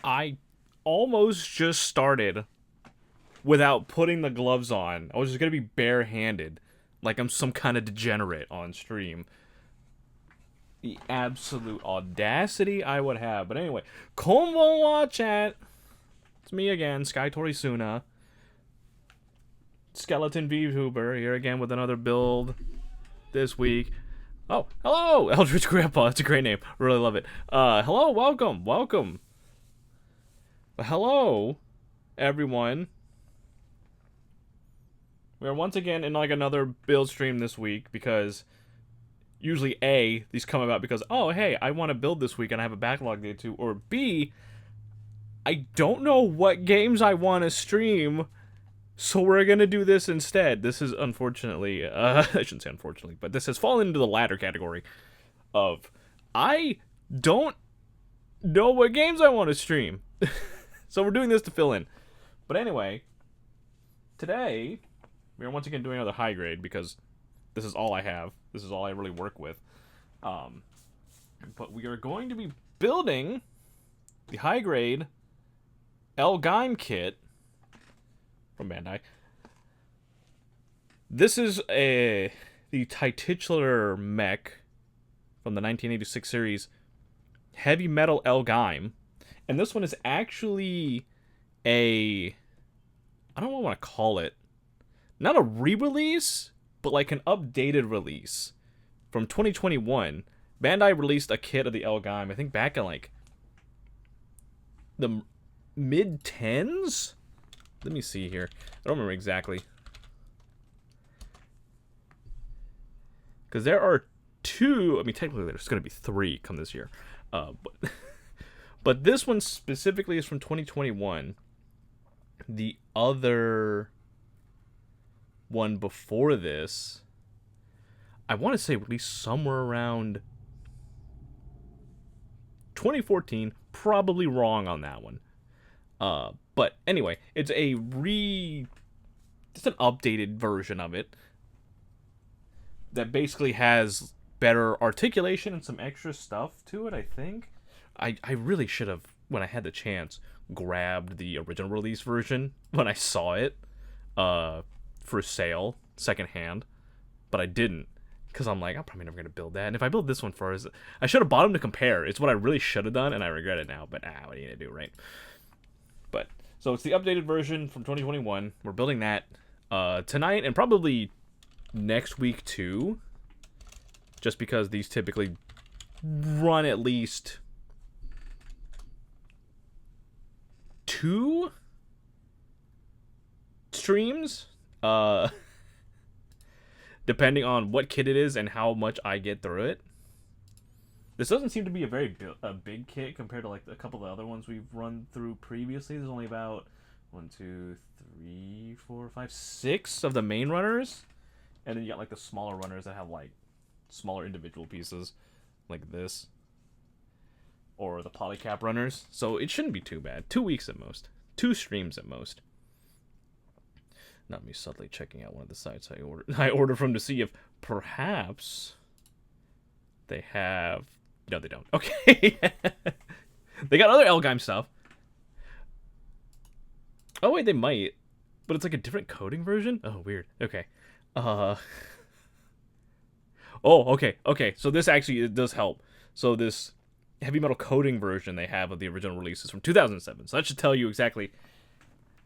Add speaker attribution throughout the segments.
Speaker 1: I almost just started without putting the gloves on. I was just gonna be barehanded, like I'm some kind of degenerate on stream. The absolute audacity I would have. But anyway, Konbanwa chat. It's me again, Sky Torisuna. Skeleton VTuber here again with another build this week. Oh, hello, Eldritch Grandpa. It's a great name. Really love it. Hello, welcome. Hello, everyone. We are once again in like another build stream this week because usually A, these come about because, oh, hey, I want to build this week and I have a backlog day too, or B, I don't know what games I want to stream, so we're going to do this instead. This is unfortunately, I shouldn't say unfortunately, but this has fallen into the latter category of I don't know what games I want to stream. So we're doing this to fill in. But anyway, today we are once again doing another high grade because this is all I have. This is all I really work with. But we are going to be building the high grade L-Gaim kit from Bandai. This is the titular mech from the 1986 series Heavy Metal L-Gaim. And this one is actually I don't know what I want to call it. Not a re-release, but like an updated release from 2021. Bandai released a kit of the L-Gaim, I think back in like the mid-10s? Let me see here. I don't remember exactly. Because there are two, I mean technically there's going to be three come this year. But this one specifically is from 2021. The other one before this, I want to say released somewhere around 2014. Probably wrong on that one. But anyway, it's just an updated version of it that basically has better articulation and some extra stuff to it, I think. I really should have, when I had the chance, grabbed the original release version when I saw it for sale, secondhand. But I didn't, because I'm like, I'm probably never going to build that. And if I build this one first, I should have bought them to compare. It's what I really should have done, and I regret it now. But what are you going to do, right? But, so it's the updated version from 2021. We're building that tonight and probably next week too. Just because these typically run at least 2 streams, depending on what kit it is and how much I get through it. This doesn't seem to be a big kit compared to like a couple of the other ones we've run through previously. There's only about 1, 2, 3, 4, 5, 6 of the main runners, and then you got like the smaller runners that have like smaller individual pieces, like this, or the polycap runners. So it shouldn't be too bad. 2 weeks at most, 2 streams at most. Not me subtly checking out one of the sites I ordered from to see if perhaps they have. No, they don't. Okay. They got other L-Gaim stuff. Oh, wait, they might. But it's like a different coding version? Oh, weird. Okay. Oh, okay. So this actually, it does help. So this heavy metal coding version they have of the original release is from 2007. So that should tell you exactly,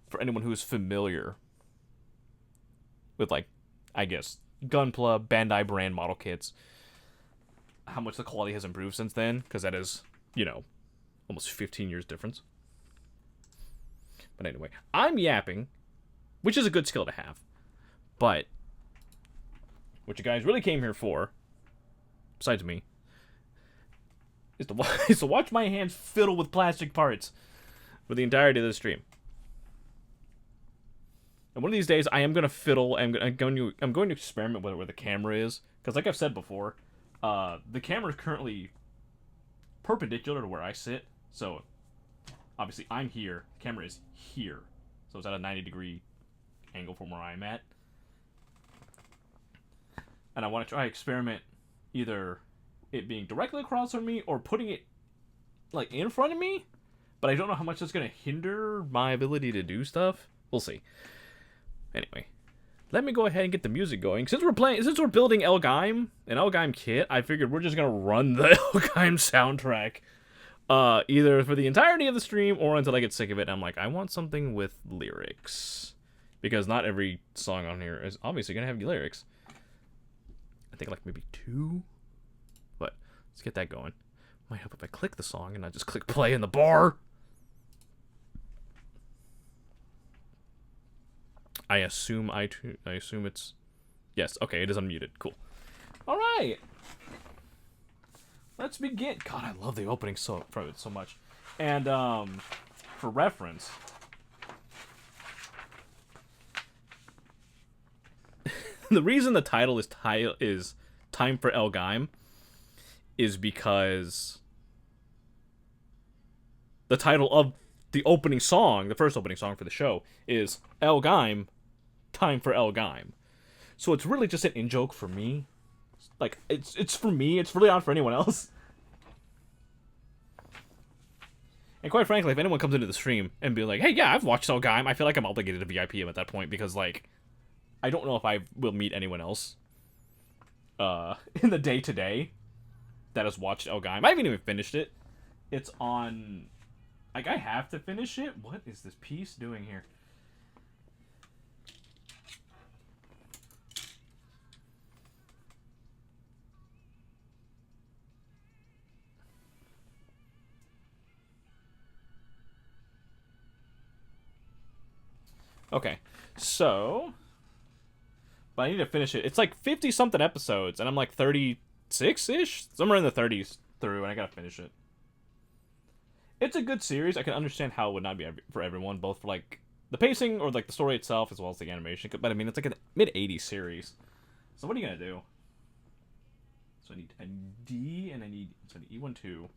Speaker 1: for anyone who is familiar with, like, I guess, Gunpla, Bandai brand model kits, how much the quality has improved since then, because that is, almost 15 years difference. But anyway, I'm yapping, which is a good skill to have. But what you guys really came here for, besides me, is to watch my hands fiddle with plastic parts for the entirety of the stream. And one of these days, I am gonna fiddle. I'm going to experiment with where the camera is, because like I've said before, the camera is currently perpendicular to where I sit. So obviously I'm here. The camera is here, so it's at a 90-degree angle from where I'm at. And I want to try experiment either it being directly across from me or putting it like in front of me, but I don't know how much that's going to hinder my ability to do stuff. We'll see. Anyway, let me go ahead and get the music going. Since we're building L-Gaim, an L-Gaim kit, I figured we're just going to run the L-Gaim soundtrack. Either for the entirety of the stream or until I get sick of it. And I'm like, I want something with lyrics. Because not every song on here is obviously going to have lyrics. I think like maybe 2. But let's get that going. Might help if I click the song and not just click play in the bar. I assume it's... Yes, okay, it is unmuted. Cool. Alright. Let's begin. God, I love the opening so much. And, for reference... the reason the title is Time for L-Gaim is because the title of the opening song, the first opening song for the show, is L-Gaim, Time for L-Gaim. So it's really just an in-joke for me. Like, it's for me, it's really not for anyone else. And quite frankly, if anyone comes into the stream and be like, hey, yeah, I've watched L-Gaim, I feel like I'm obligated to VIP him at that point, because, like, I don't know if I will meet anyone else in the day-to-day that has watched L-Gaim. I haven't even finished it. It's on... Like, I have to finish it? What is this piece doing here? Okay, so... But I need to finish it. It's like 50-something episodes, and I'm like 36-ish? Somewhere in the 30s through, and I gotta finish it. It's a good series. I can understand how it would not be for everyone, both for, like, the pacing or, like, the story itself, as well as the animation. But, I mean, it's like a mid-80s series. So what are you gonna do? So I need a D, and I need... So I need E1-2.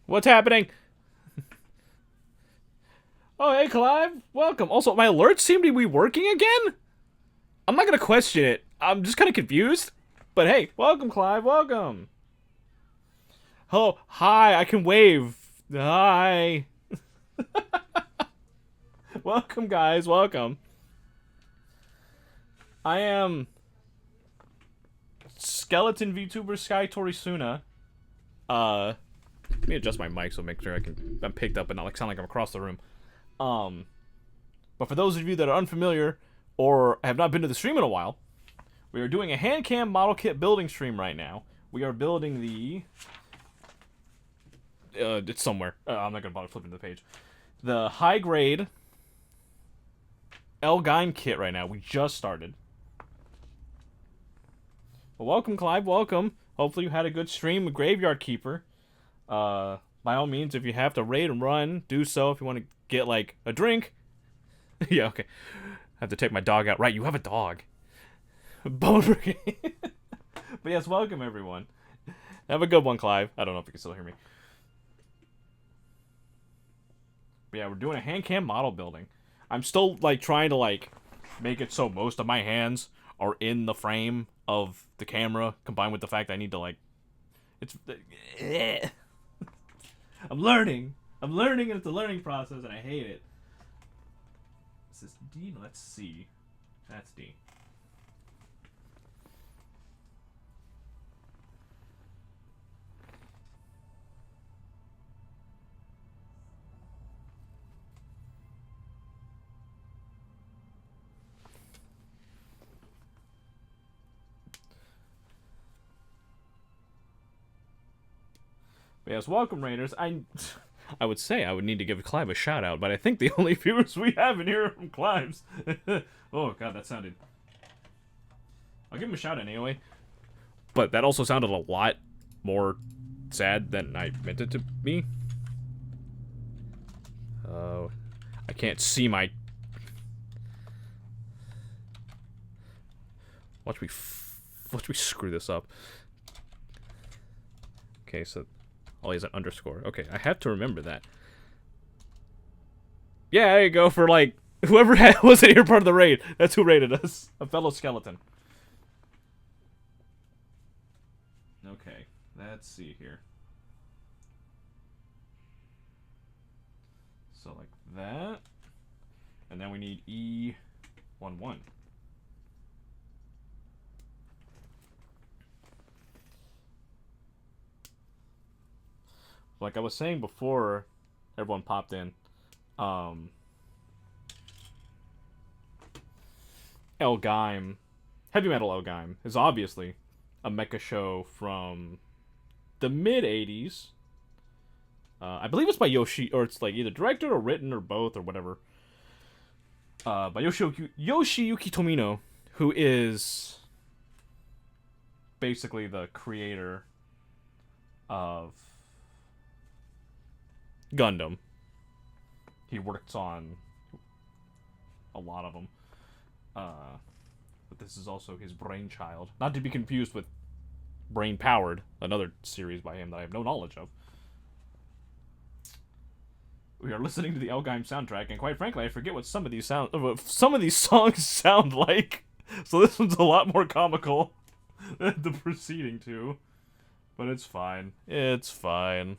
Speaker 1: What's happening? Oh, hey, Clive. Welcome. Also, my alerts seem to be working again? I'm not going to question it. I'm just kind of confused. But hey, welcome, Clive. Welcome. Oh, hi. I can wave. Hi. Welcome, guys. Welcome. I am Skeleton VTuber Sky Torisuna. Let me adjust my mic so make sure I'm picked up and not like sound like I'm across the room. But for those of you that are unfamiliar or have not been to the stream in a while, we are doing a hand cam model kit building stream right now. We are building the it's somewhere. I'm not gonna bother flipping to the page. The high grade L-Gaim kit right now. We just started. Well, welcome, Clive. Welcome. Hopefully you had a good stream with Graveyard Keeper. By all means, if you have to raid and run, do so. If you want to get, like, a drink. Yeah, okay. I have to take my dog out. Right, you have a dog. Bone Brigade. But yes, welcome, everyone. Have a good one, Clive. I don't know if you can still hear me. But yeah, we're doing a hand cam model building. I'm still, like, trying to, like, make it so most of my hands are in the frame of the camera, combined with the fact I need to, like... It's... I'm learning, and it's a learning process, and I hate it. Is this D? Let's see. That's D. But yes, welcome, Raiders. I would say I would need to give Clive a shout out, but I think the only viewers we have in here are from Clive's. Oh god, that sounded... I'll give him a shout out anyway. But that also sounded a lot more sad than I meant it to be. I can't see my... Watch me screw this up. Okay, so... Oh, he has an underscore. Okay, I have to remember that. Yeah, there you go, for, like... Whoever wasn't here part of the raid. That's who raided us. A fellow skeleton. Okay, let's see here. So, like that. And then we need E11. Like I was saying before everyone popped in, L-Gaim, heavy metal L-Gaim, is obviously a mecha show from the mid-'80s. I believe it's by Yoshi, or it's like either directed or written or both or whatever. By Yoshiyuki Tomino, who is basically the creator of Gundam. He works on a lot of them. But this is also his brainchild. Not to be confused with Brain Powered, another series by him that I have no knowledge of. We are listening to the L-Gaim soundtrack, and quite frankly, I forget what some of these songs sound like. So this one's a lot more comical than the preceding two. But it's fine. It's fine.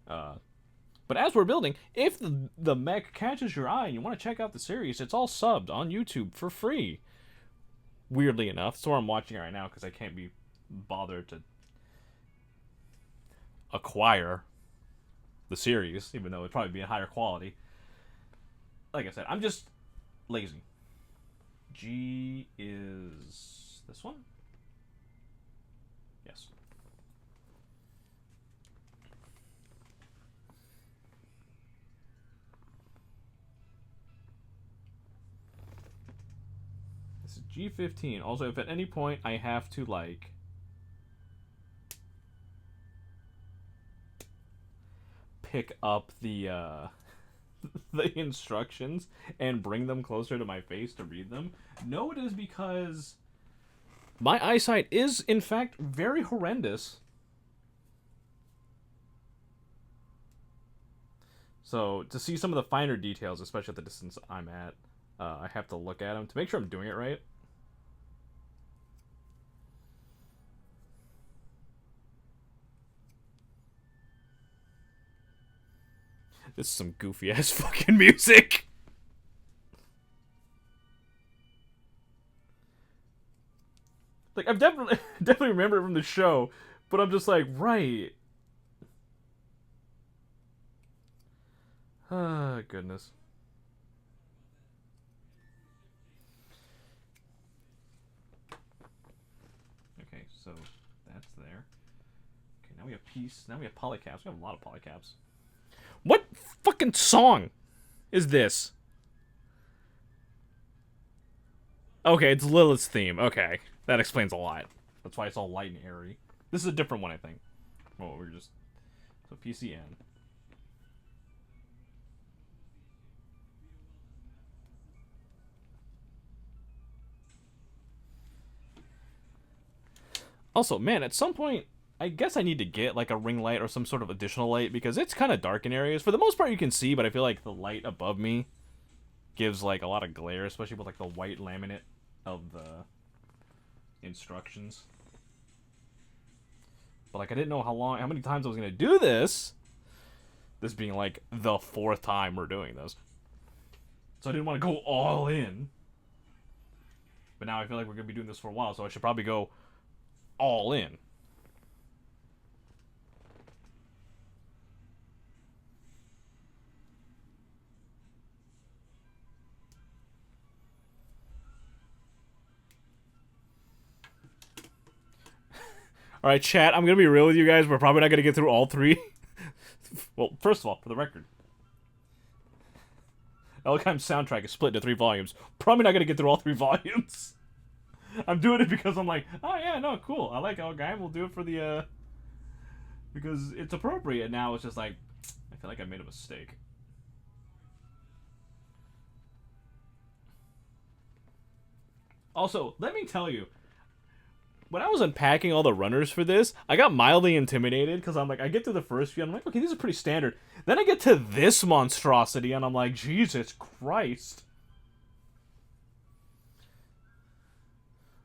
Speaker 1: But as we're building, if the mech catches your eye and you want to check out the series, it's all subbed on YouTube for free. Weirdly enough, so I'm watching it right now because I can't be bothered to acquire the series, even though it'd probably be a higher quality. Like I said, I'm just lazy. G is this one? Yes. This is G15. Also, if at any point I have to, like, pick up the the instructions and bring them closer to my face to read them, no, it is because my eyesight is in fact very horrendous. So to see some of the finer details, especially at the distance I'm at, I have to look at them to make sure I'm doing it right. This is some goofy ass fucking music. Like, I've definitely remember it from the show, but I'm just like, right. Ah, goodness. Okay, so that's there. Okay, now we have peace. Now we have polycaps. We have a lot of polycaps. What fucking song is this? Okay, it's Lilith's theme. Okay, that explains a lot. That's why it's all light and airy. This is a different one, I think. Well, we're just... So, PCN. Also, man, at some point, I guess I need to get, like, a ring light or some sort of additional light, because it's kind of dark in areas. For the most part, you can see, but I feel like the light above me gives, like, a lot of glare, especially with, like, the white laminate of the instructions. But, like, I didn't know how many times I was going to do this. This being, like, the 4th time we're doing this. So I didn't want to go all in. But now I feel like we're going to be doing this for a while, so I should probably go all in. Alright, chat, I'm going to be real with you guys. We're probably not going to get through all 3. Well, first of all, for the record, L-Gaim's soundtrack is split into 3 volumes. Probably not going to get through all 3 volumes. I'm doing it because I'm like, oh yeah, no, cool. I like L-Gaim. We'll do it for the Because it's appropriate. Now it's just like, I feel like I made a mistake. Also, let me tell you, when I was unpacking all the runners for this, I got mildly intimidated because I'm like, I get to the first few, and I'm like, okay, these are pretty standard. Then I get to this monstrosity, and I'm like, Jesus Christ.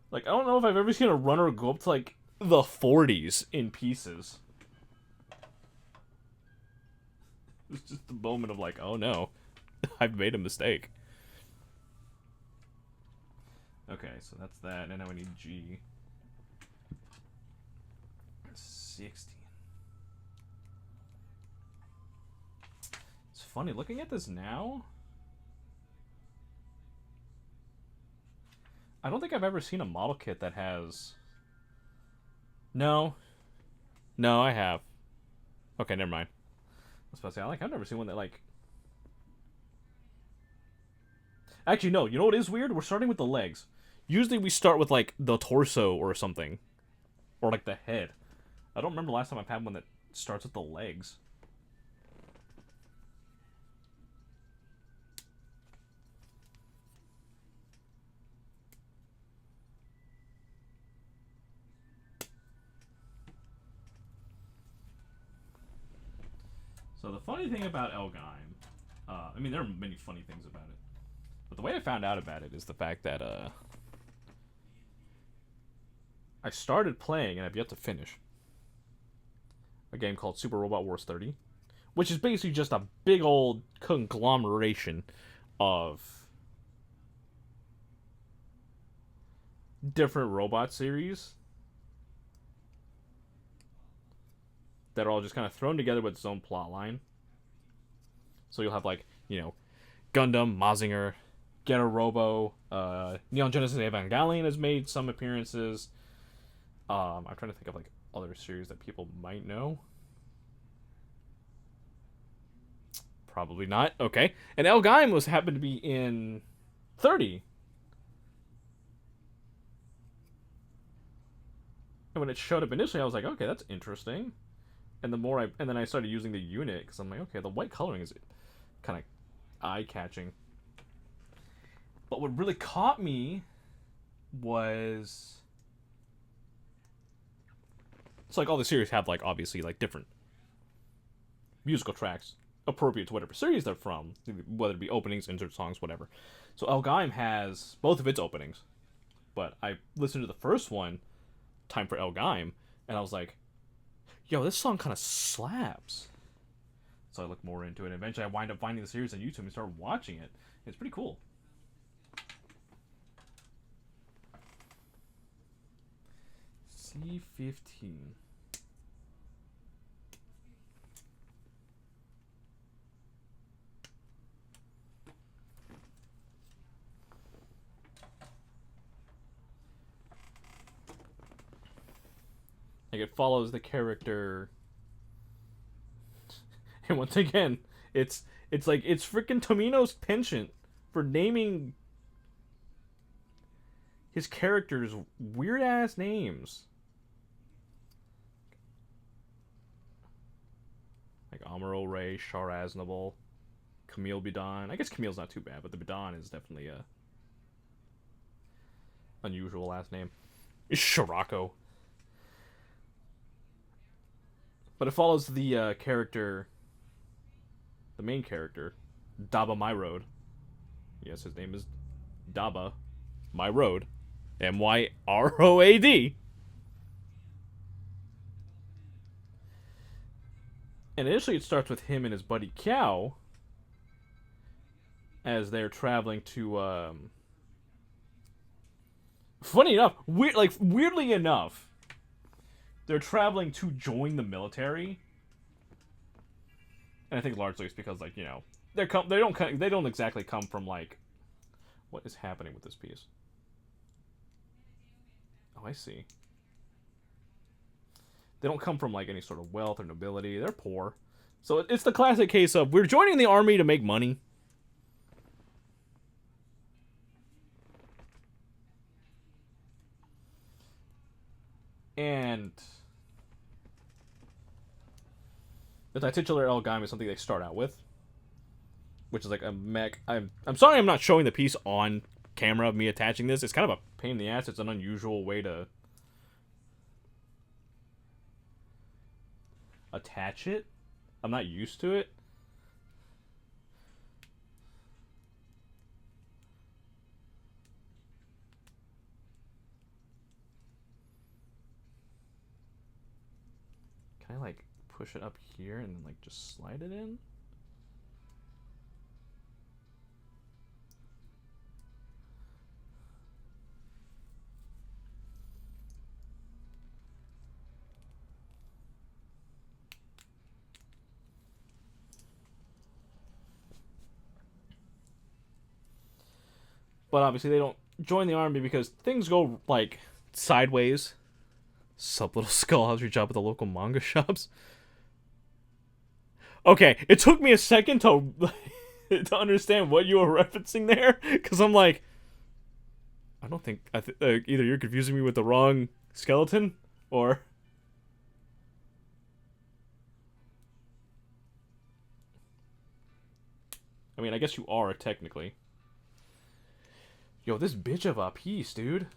Speaker 1: Like, I don't know if I've ever seen a runner go up to, like, the 40s in pieces. It's just a moment of like, oh no, I've made a mistake. Okay, so that's that, and now we need G. 16. It's funny, looking at this now, I don't think I've ever seen a model kit that has... No. No, I have. Okay, never mind. I was about to say, I've never seen one that, like... Actually, no, you know what is weird? We're starting with the legs. Usually we start with, like, the torso or something. Or, like, the head. I don't remember last time I've had one that starts with the legs. So the funny thing about L-Gaim, I mean, there are many funny things about it. But the way I found out about it is the fact that, I started playing, and I've yet to finish, a game called Super Robot Wars 30, which is basically just a big old conglomeration of different robot series that are all just kind of thrown together with its own plot line. So you'll have, like, you know, Gundam, Mazinger, Getter Robo, Neon Genesis Evangelion has made some appearances. I'm trying to think of, like, other series that people might know. Probably not. Okay. And L-Gaim happened to be in 30. And when it showed up initially, I was like, okay, that's interesting. And then I started using the unit because I'm like, okay, the white coloring is kind of eye-catching. But what really caught me was, it's like all the series have, like, obviously, like, different musical tracks appropriate to whatever series they're from, whether it be openings, insert songs, whatever. So L-Gaim has both of its openings, but I listened to the first one, Time for L-Gaim, and I was like, yo, this song kind of slaps. So I looked more into it, and eventually I wind up finding the series on YouTube and started watching it. It's pretty cool. C15. Like, it follows the character, and once again, it's like, it's freaking Tomino's penchant for naming his characters weird ass names. Like Amuro Ray, Shar Aznable, Camille Bidon. I guess Camille's not too bad, but the Bidon is definitely a unusual last name. Shirako. But it follows the character, the main character, Daba Myroad. Yes, his name is Daba Myroad. Myroad. And initially it starts with him and his buddy Cow as they're traveling to, funny enough, weirdly enough, they're traveling to join the military. And I think largely it's because, like, you know, they don't exactly come from, like, what is happening with this piece? Oh, I see. They don't come from, like, any sort of wealth or nobility. They're poor. So it's the classic case of, we're joining the army to make money. And The titular L-Gaim is something they start out with, which is like a mech. I'm sorry I'm not showing the piece on camera of me attaching this. It's kind of a pain in the ass. It's an unusual way to attach it. I'm not used to it. Can I like push it up here and then like just slide it in? But obviously they don't join the army because things go like sideways. Sup, little skull, how's your job at the local manga shops? Okay, it took me a second to to understand what you were referencing there, because I'm like, I don't think either you're confusing me with the wrong skeleton, or I mean, I guess you are technically. Yo, this bitch of a piece, dude.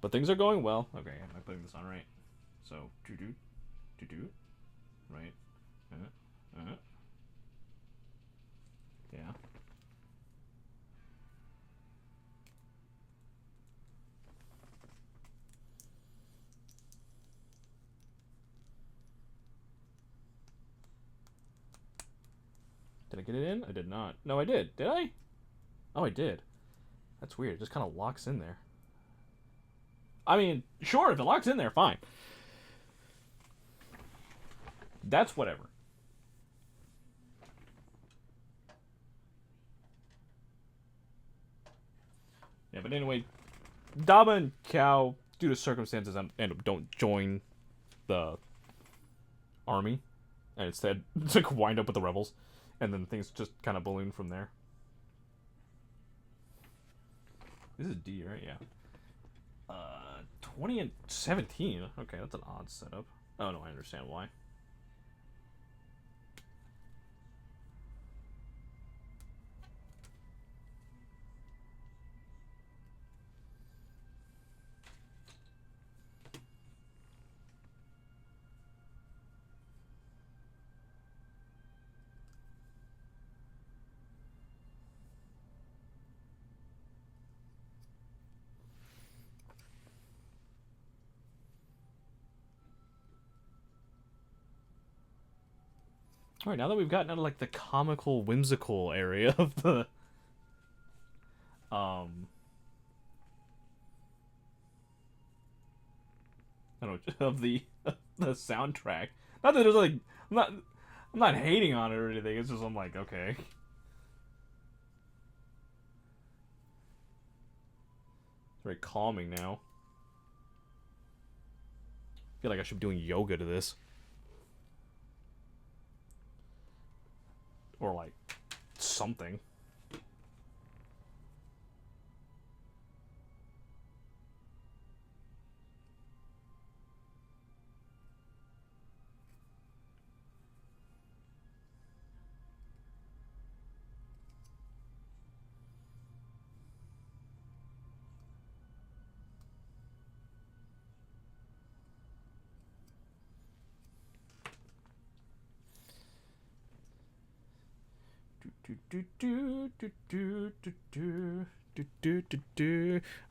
Speaker 1: But things are going well. Okay, am I putting this on right? So, do, right? Yeah. Did I get it in? I did not. No, I did. Did I? Oh, I did. That's weird. It just kind of locks in there. I mean, sure, if it locks in there, fine. That's whatever. Yeah, but anyway, Daba and Cow, due to circumstances, don't join the army, and instead like wind up with the rebels, and then things just kind of balloon from there. This is D, right? Yeah. 20 and 17. Okay, that's an odd setup. Oh no, I understand why. All right, now that we've gotten out of like the comical, whimsical area of the I don't know, of the the soundtrack. Not that there's like I'm not hating on it or anything. It's just I'm like, okay. It's very calming now. I feel like I should be doing yoga to this. Or like something.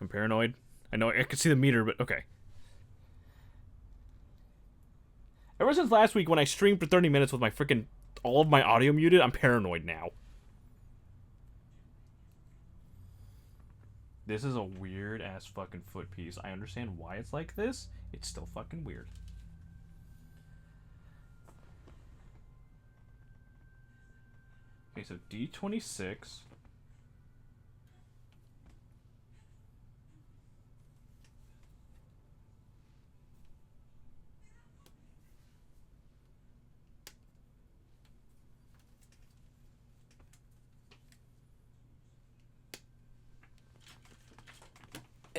Speaker 1: I'm paranoid. I know I can see the meter, but okay. Ever since last week when I streamed for 30 minutes with my freaking all of my audio muted, I'm paranoid now. This is a weird ass fucking foot piece. I understand why it's like this. It's still fucking weird. Okay, so D26.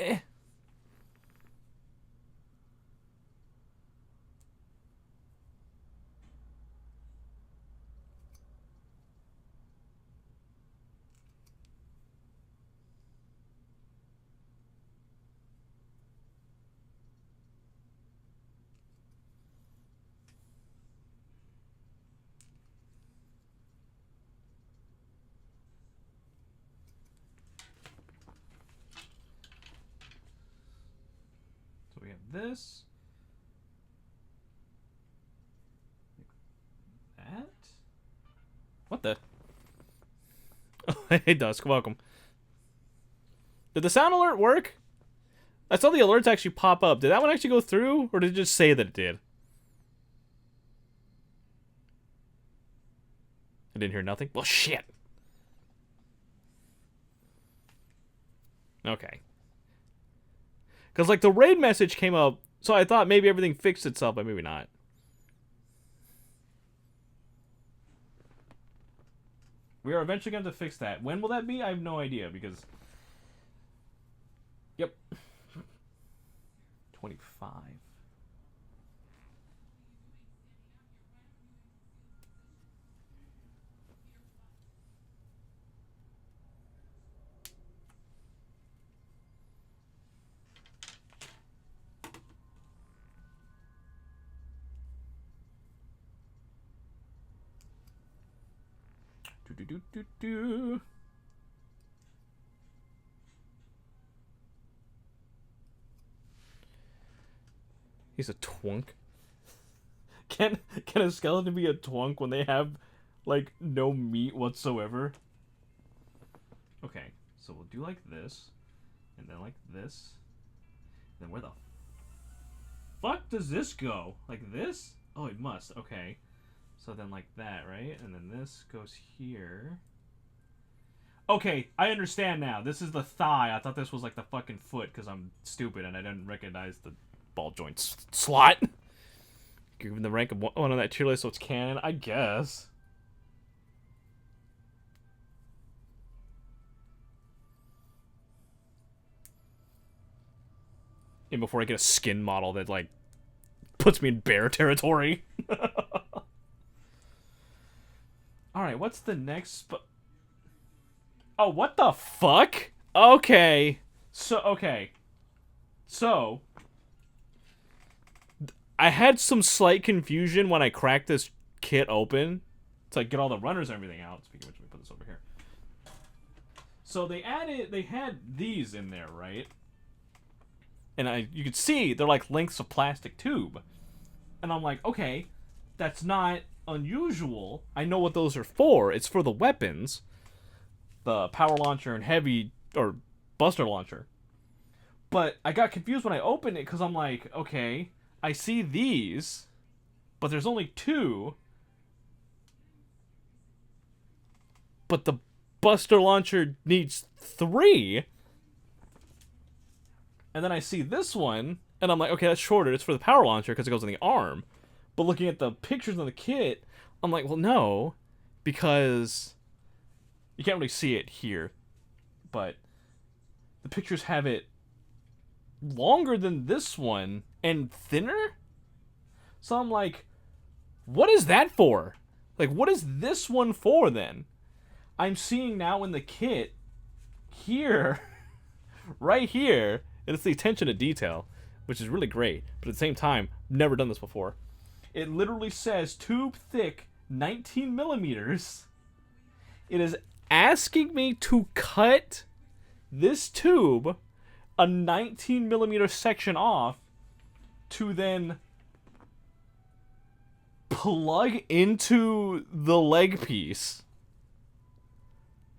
Speaker 1: So we have this. Like that. What the? Hey, Dusk, welcome. Did the sound alert work? I saw the alerts actually pop up. Did that one actually go through, or did it just say that it did? I didn't hear nothing. Well, shit. Okay. Because, like, the raid message came up, so I thought maybe everything fixed itself, but maybe not. We are eventually going to fix that. When will that be? I have no idea, because... Yep. 25. Do. He's a twunk. Can a skeleton be a twunk when they have, like, no meat whatsoever? Okay, so we'll do like this, and then like this. Then where the fuck does this go? Like this? Oh, it must. Okay. So then like that, right? And then this goes here. Okay, I understand now. This is the thigh. I thought this was like the fucking foot because I'm stupid and I didn't recognize the ball joint slot. Given the rank of one on that tier list, so it's canon, I guess. And before I get a skin model that, like, puts me in bear territory. Alright, what's the next Oh, what the fuck? Okay. Okay. So, I had some slight confusion when I cracked this kit open to, like, get all the runners and everything out. Speaking of which, let me put this over here. So they had these in there, right? And you could see they're like lengths of plastic tube. And I'm like, okay, that's not unusual. I know what those are for. It's for the weapons. The power launcher and heavy, or buster launcher. But I got confused when I opened it because I'm like, okay, I see these, but there's only 2. But the buster launcher needs 3. And then I see this one, and I'm like, okay, that's shorter. It's for the power launcher because it goes on the arm. But looking at the pictures on the kit, I'm like, well, no, because you can't really see it here. But the pictures have it longer than this one and thinner. So I'm like, what is that for? Like, what is this one for then? I'm seeing now in the kit here, right here, and it's the attention to detail, which is really great. But at the same time, never done this before. It literally says tube thick 19 millimeters. It is asking me to cut this tube a 19 millimeter section off to then plug into the leg piece.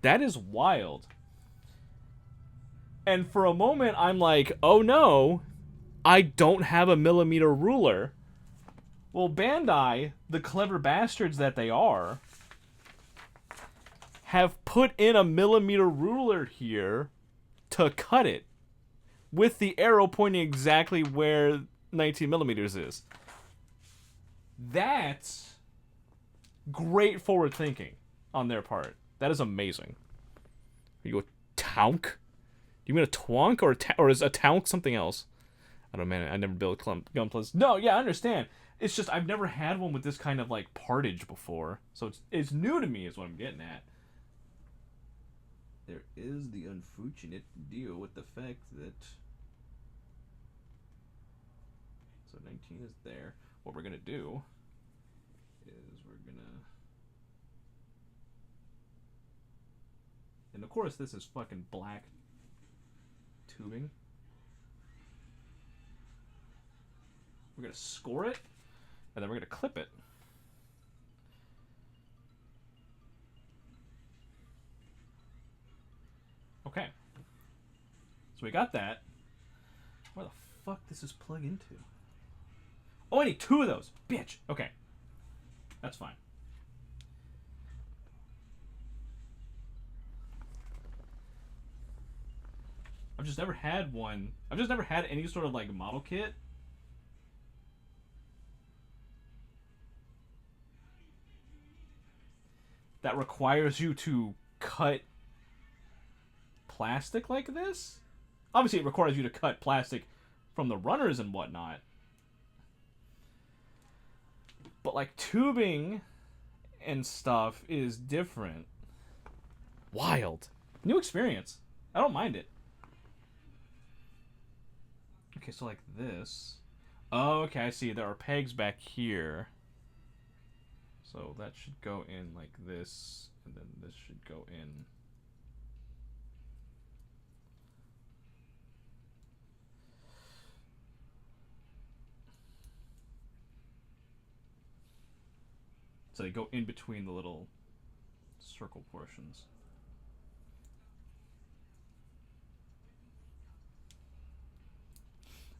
Speaker 1: That is wild. And for a moment, I'm like, oh no, I don't have a millimeter ruler. Well, Bandai, the clever bastards that they are, have put in a millimeter ruler here to cut it, with the arrow pointing exactly where 19 millimeters is. That's great forward thinking on their part. That is amazing. Are you a tonk? You mean a twonk or is a tonk something else? I don't know, man. I never built gunplas. No, yeah, I understand. It's just I've never had one with this kind of like partage before, so it's new to me. Is what I'm getting at. There is the unfortunate deal with the fact that so 19 is there. What we're gonna do is we're gonna, and of course this is fucking black tubing. We're gonna score it, and then we're gonna clip it. Okay. So we got that. Where the fuck does this plug into? Oh, I need 2 of those. Bitch. Okay. That's fine. I've just never had one. I've just never had any sort of like model kit that requires you to cut plastic like this. Obviously, it requires you to cut plastic from the runners and whatnot. But like tubing and stuff is different. Wild. New experience. I don't mind it. Okay, so like this. Oh, okay, I see. There are pegs back here. So that should go in like this, and then this should go in. So they go in between the little circle portions.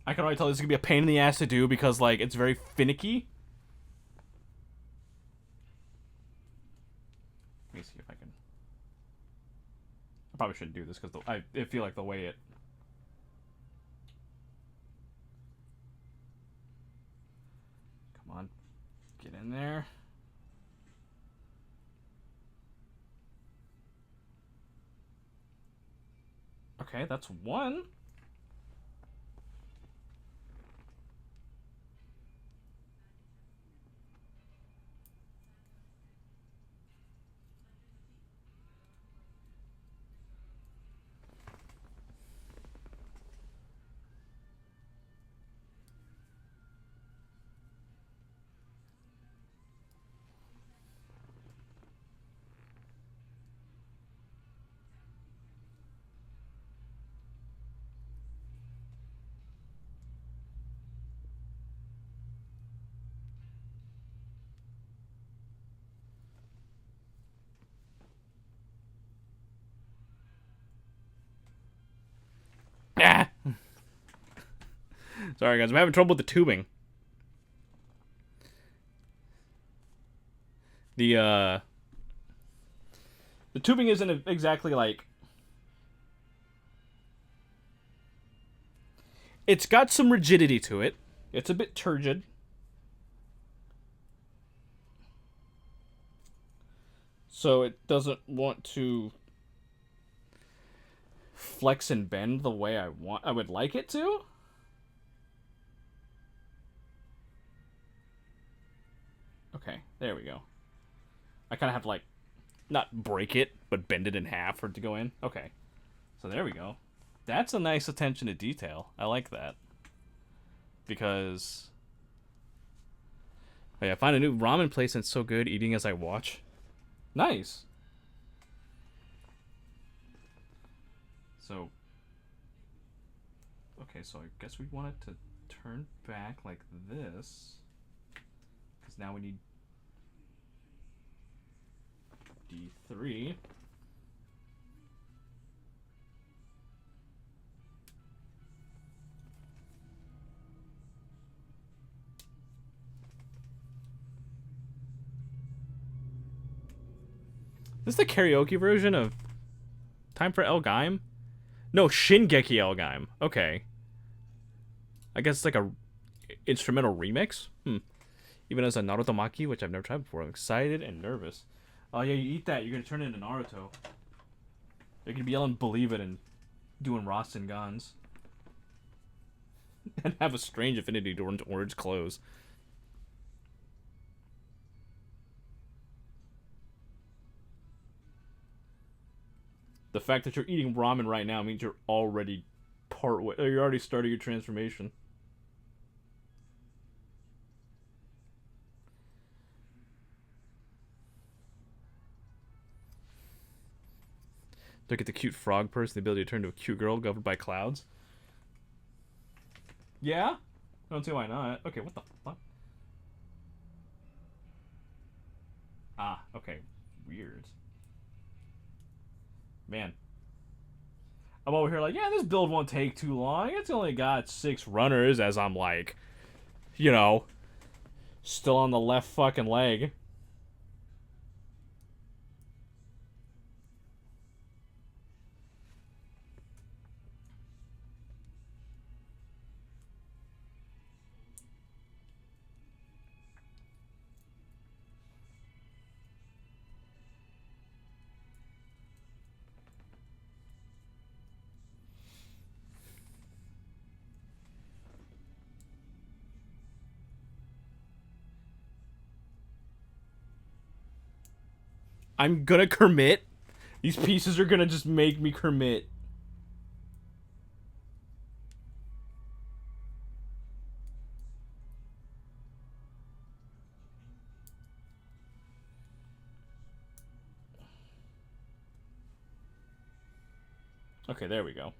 Speaker 1: I can already tell this is going to be a pain in the ass to do because, like, it's very finicky. Let me see if I can. I probably shouldn't do this because I feel like the way it. Come on. Get in there. Okay, that's one. Ah! Sorry, guys. I'm having trouble with the tubing. The tubing isn't exactly like... It's got some rigidity to it. It's a bit turgid. So it doesn't want to flex and bend the way I would like it to. Okay, there we go. I kind of have to, like, not break it, but bend it in half for it to go in. Okay, so there we go. That's a nice attention to detail. I like that. Because... Oh yeah, I find a new ramen place that's so good, eating as I watch. Nice. So... Okay, so I guess we want it to turn back like this. Because now we need... D3. This is the karaoke version of Time for L-Gaim? No, Shingeki L-Gaim. Okay. I guess it's like a instrumental remix? Even as a Naruto Maki, which I've never tried before. I'm excited and nervous. Oh yeah, you eat that, you're gonna turn into Naruto. You're gonna be yelling "Believe it" and doing Rastangans. And have a strange affinity towards orange clothes. The fact that you're eating ramen right now means you're already you're already starting your transformation. Look at the cute frog person, the ability to turn to a cute girl governed by clouds. Yeah? I don't see why not. Okay, what the fuck? Ah, okay. Weird. Man. I'm over here like, yeah, this build won't take too long. It's only got 6 runners as I'm like, you know, still on the left fucking leg. I'm gonna commit. These pieces are gonna just make me commit. Okay, there we go.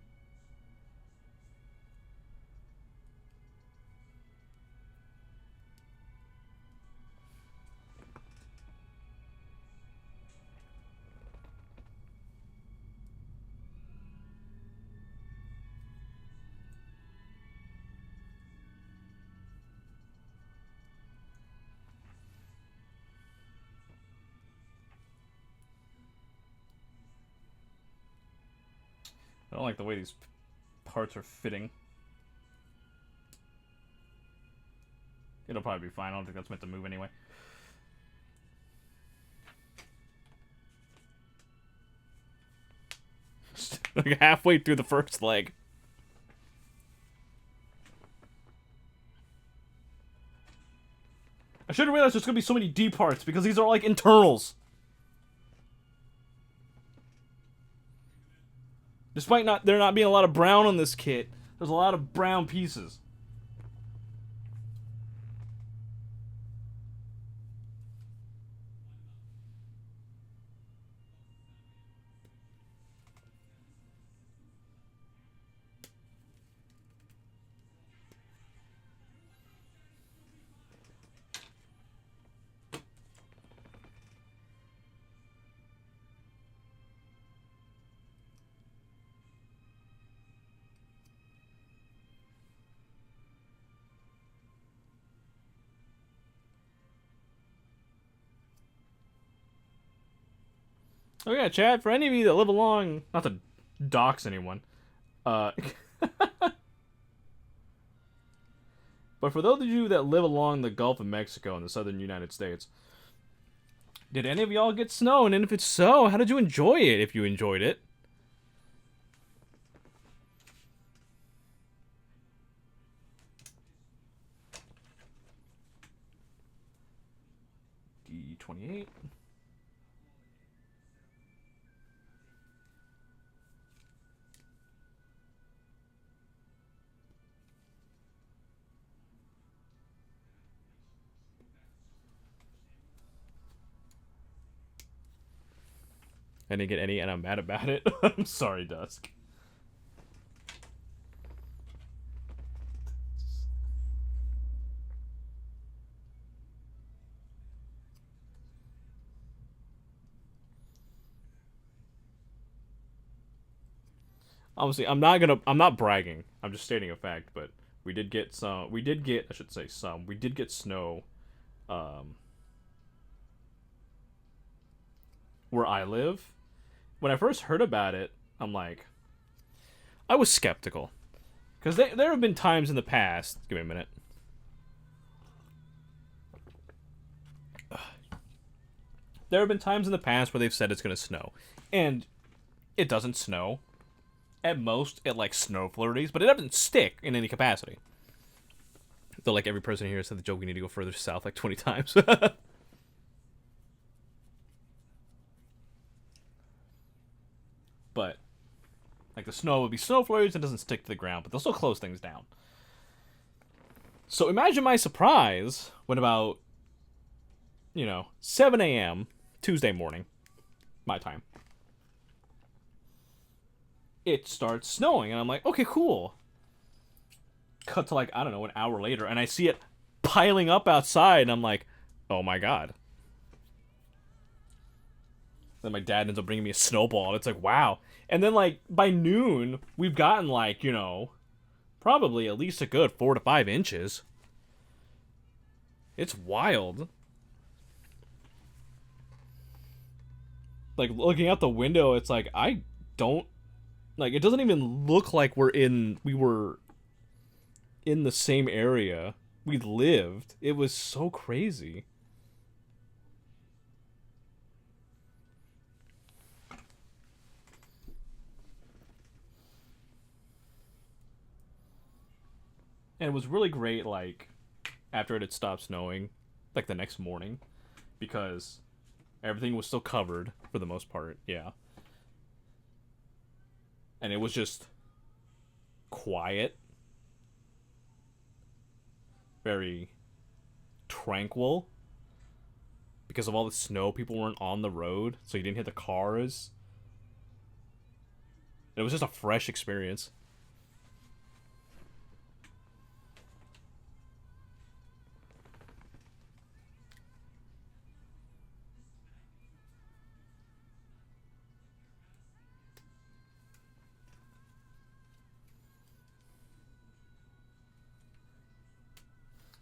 Speaker 1: I don't like the way these parts are fitting. It'll probably be fine. I don't think that's meant to move anyway. Like halfway through the first leg. I should have realized there's gonna be so many D parts because these are like internals. Despite there not being a lot of brown on this kit, there's a lot of brown pieces. Oh yeah, chat, for any of you that live along, not to dox anyone, but for those of you that live along the Gulf of Mexico in the southern United States, did any of y'all get snow? And if it's so, how did you enjoy it if you enjoyed it? D28. I didn't get any, and I'm mad about it. I'm sorry, Dusk. Obviously, I'm not bragging. I'm just stating a fact, but we did get some, I should say some, we did get snow, where I live. When I first heard about it, I'm like, I was skeptical. Because there have been times in the past, give me a minute. There have been times in the past where they've said it's going to snow. And it doesn't snow. At most, it like snow flurries, but it doesn't stick in any capacity. Though, like every person here said the joke, we need to go further south like 20 times. But like the snow would be snow flurries, it doesn't stick to the ground, but they'll still close things down. So imagine my surprise when about, 7 a.m. Tuesday morning, my time, it starts snowing, and I'm like, okay, cool. Cut to like, I don't know, an hour later, and I see it piling up outside, and I'm like, oh my god. Then my dad ends up bringing me a snowball, and it's like, wow. And then like by noon, we've gotten like, probably at least a good 4 to 5 inches. It's wild. Like looking out the window, it's like I don't like, it doesn't even look like we were in the same area we lived. It was so crazy. And it was really great, like, after it had stopped snowing, like the next morning, because everything was still covered for the most part, yeah. And it was just quiet, very tranquil, because of all the snow. People weren't on the road, so you didn't hit the cars. It was just a fresh experience.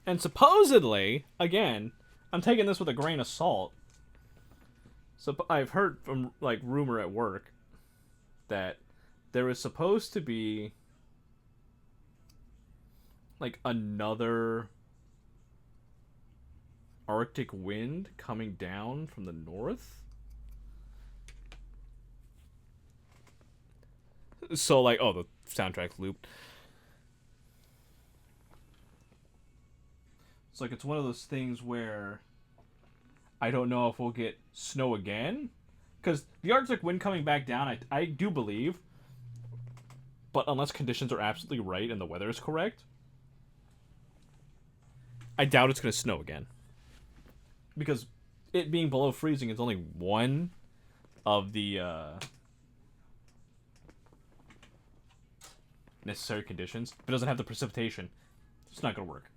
Speaker 1: And supposedly, again, I'm taking this with a grain of salt. So I've heard from like rumor at work that there is supposed to be like another Arctic wind coming down from the north. So like, oh, the soundtrack's looped. It's like, it's one of those things where I don't know if we'll get snow again, because the Arctic wind coming back down, I do believe, but unless conditions are absolutely right and the weather is correct, I doubt it's going to snow again. Because it being below freezing is only one of the necessary conditions. If it doesn't have the precipitation, it's not going to work.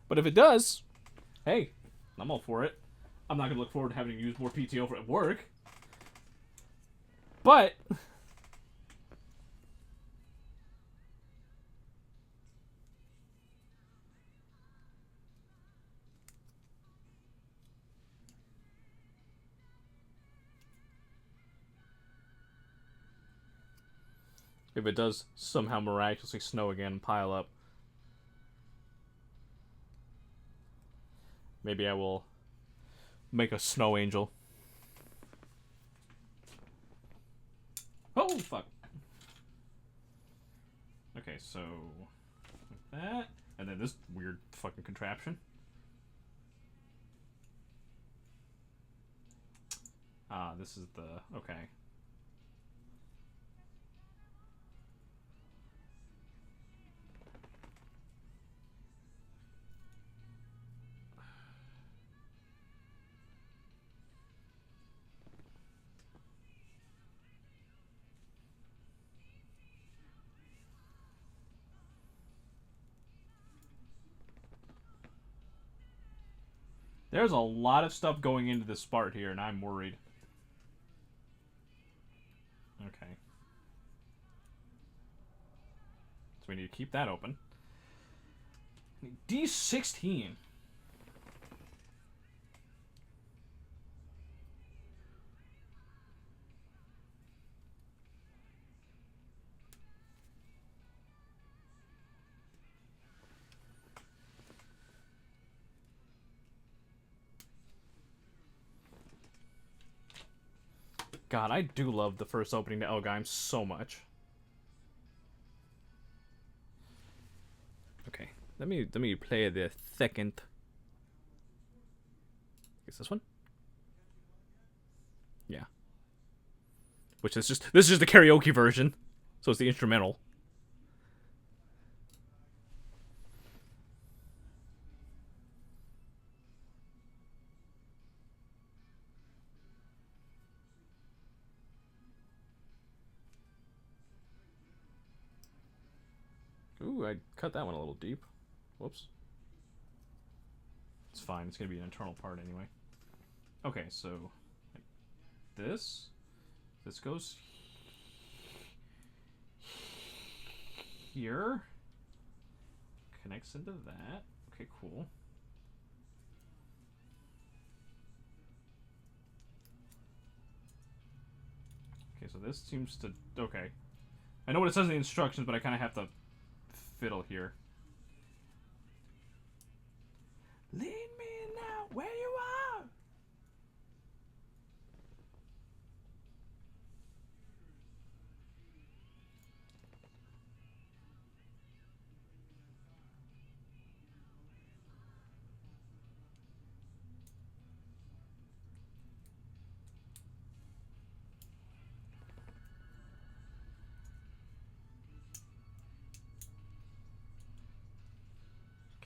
Speaker 1: But if it does, hey, I'm all for it. I'm not going to look forward to having to use more PTO for at work. But if it does somehow miraculously snow again and pile up, maybe I will make a snow angel. Oh, fuck. Okay, so like that, and then this weird fucking contraption. Ah, this is the... okay. There's a lot of stuff going into this part here, and I'm worried. Okay. So we need to keep that open. D16. God, I do love the first opening to L-Gaim so much. Okay, let me play the second. Is this one? Yeah. Which is just this is just the karaoke version, so it's the instrumental. Ooh, I cut that one a little deep. Whoops. It's fine. It's gonna be an internal part anyway. Okay, so like this goes here, connects into that. Okay, cool. Okay, so this seems to okay. I know what it says in the instructions, but I kind of have to fiddle here. Lead me now where you are.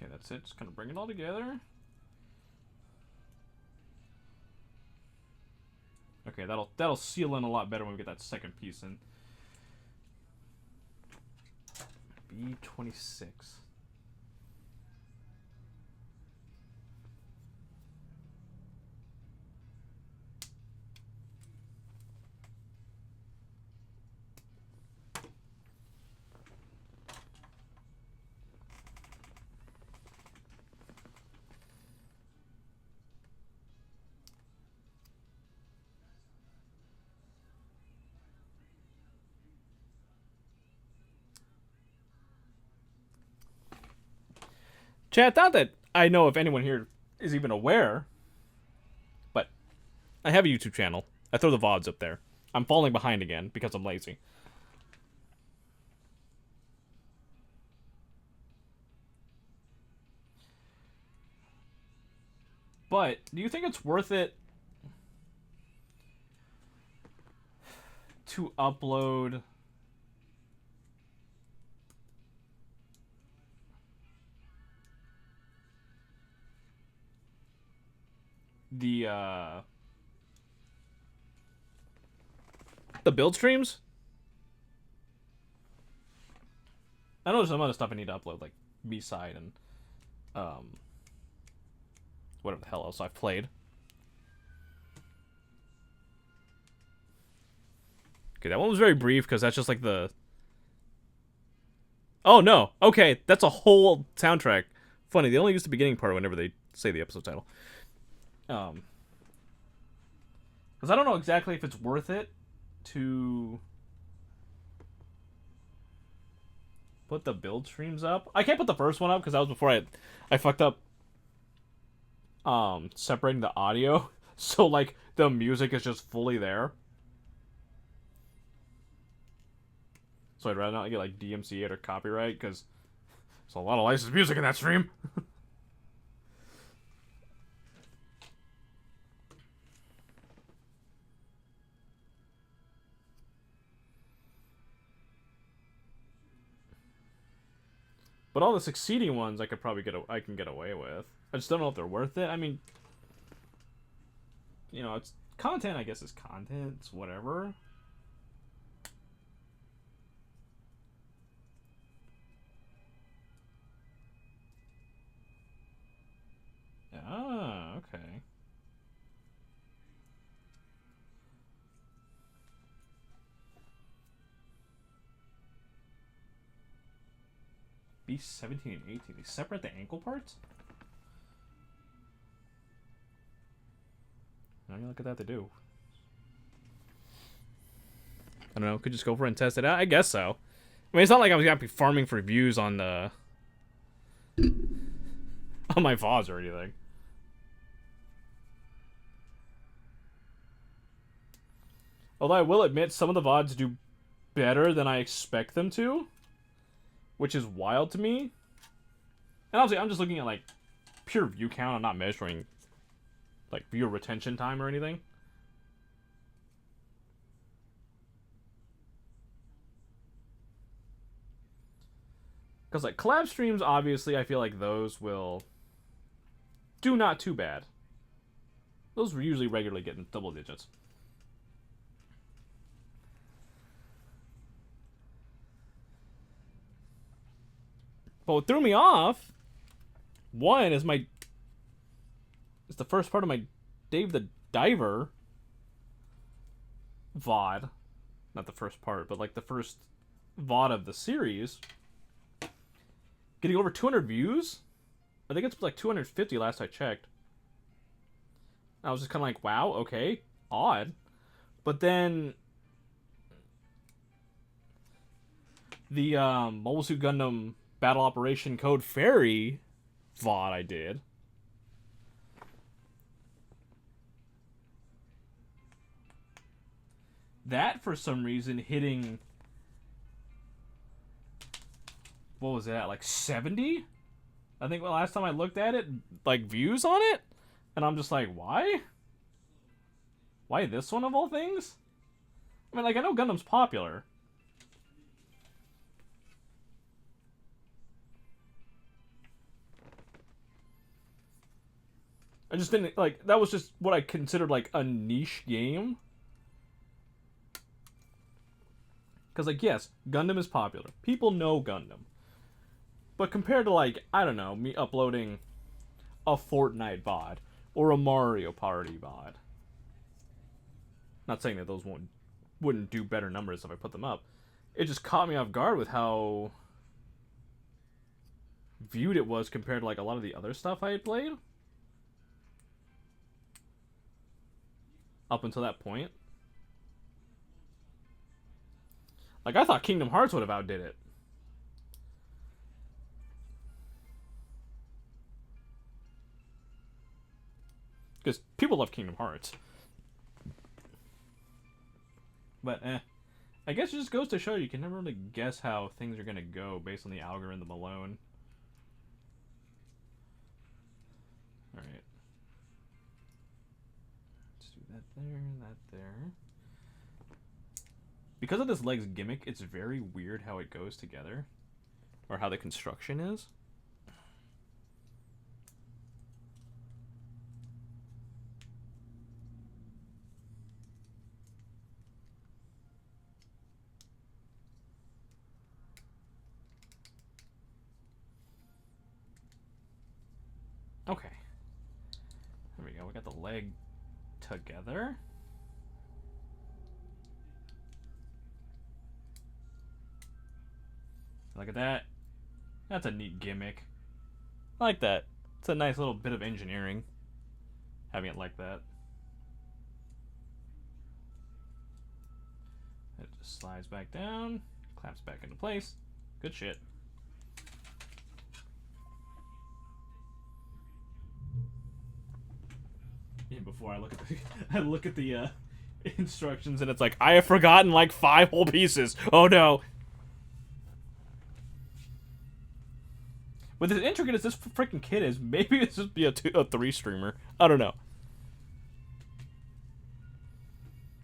Speaker 1: Okay, that's it. Just kind of bring it all together. Okay, that'll seal in a lot better when we get that second piece in. B26. Chat, not that I know if anyone here is even aware, but I have a YouTube channel. I throw the VODs up there. I'm falling behind again because I'm lazy. But do you think it's worth it to upload the build streams? I know there's some other stuff I need to upload, like B-side and whatever the hell else I've played. Okay, that one was very brief because that's just like the... Oh, no. Okay, that's a whole soundtrack. Funny, they only use the beginning part whenever they say the episode title. Because I don't know exactly if it's worth it to put the build streams up. I can't put the first one up because that was before I fucked up separating the audio. So, like, the music is just fully there. So I'd rather not get, like, DMCA or copyright because there's a lot of licensed music in that stream. But all the succeeding ones I could probably I can get away with. I just don't know if they're worth it. I mean, you know, it's content, I guess, is content. It's whatever. Ah, okay. B17 and 18. They separate the ankle parts? Now you look at that, they do. I don't know. Could just go for it and test it out. I guess so. I mean, it's not like I was gonna be farming for views on the on my VODs or anything. Although I will admit, some of the VODs do better than I expect them to, which is wild to me. And obviously, I'm just looking at, like, pure view count. I'm not measuring, like, viewer retention time or anything. Because, like, collab streams, obviously, I feel like those will do not too bad. Those were usually regularly getting double digits. But what threw me off, one, is it's the first part of my Dave the Diver VOD. Not the first part, but, like, the first VOD of the series. Getting over 200 views? I think it's like 250 last I checked. I was just kind of like, wow, okay, odd. But then the Mobile Suit Gundam Battle Operation Code Fairy VOD I did. That, for some reason, hitting... What was it at? Like 70? I think the last time I looked at it, like, views on it? And I'm just like, why? Why this one of all things? I mean, like, I know Gundam's popular. I just didn't, like, that was just what I considered, like, a niche game. Because, like, yes, Gundam is popular. People know Gundam. But compared to, like, I don't know, me uploading a Fortnite VOD or a Mario Party VOD. Not saying that those wouldn't do better numbers if I put them up. It just caught me off guard with how viewed it was compared to, like, a lot of the other stuff I had played. Up until that point. Like, I thought Kingdom Hearts would have outdid it. Because people love Kingdom Hearts. But, I guess it just goes to show you can never really guess how things are going to go based on the algorithm alone. Alright. Let's do that there, that there. Because of this legs gimmick, it's very weird how it goes together. Or how the construction is. Okay. There we go. We got the leg together. Look at that. That's a neat gimmick. I like that. It's a nice little bit of engineering. Having it like that. It just slides back down. Clamps back into place. Good shit. Yeah, before I look at the instructions and it's like, I have forgotten like 5 whole pieces. Oh no. With as intricate as this freaking kit is, maybe it's just be a 3 streamer. I don't know.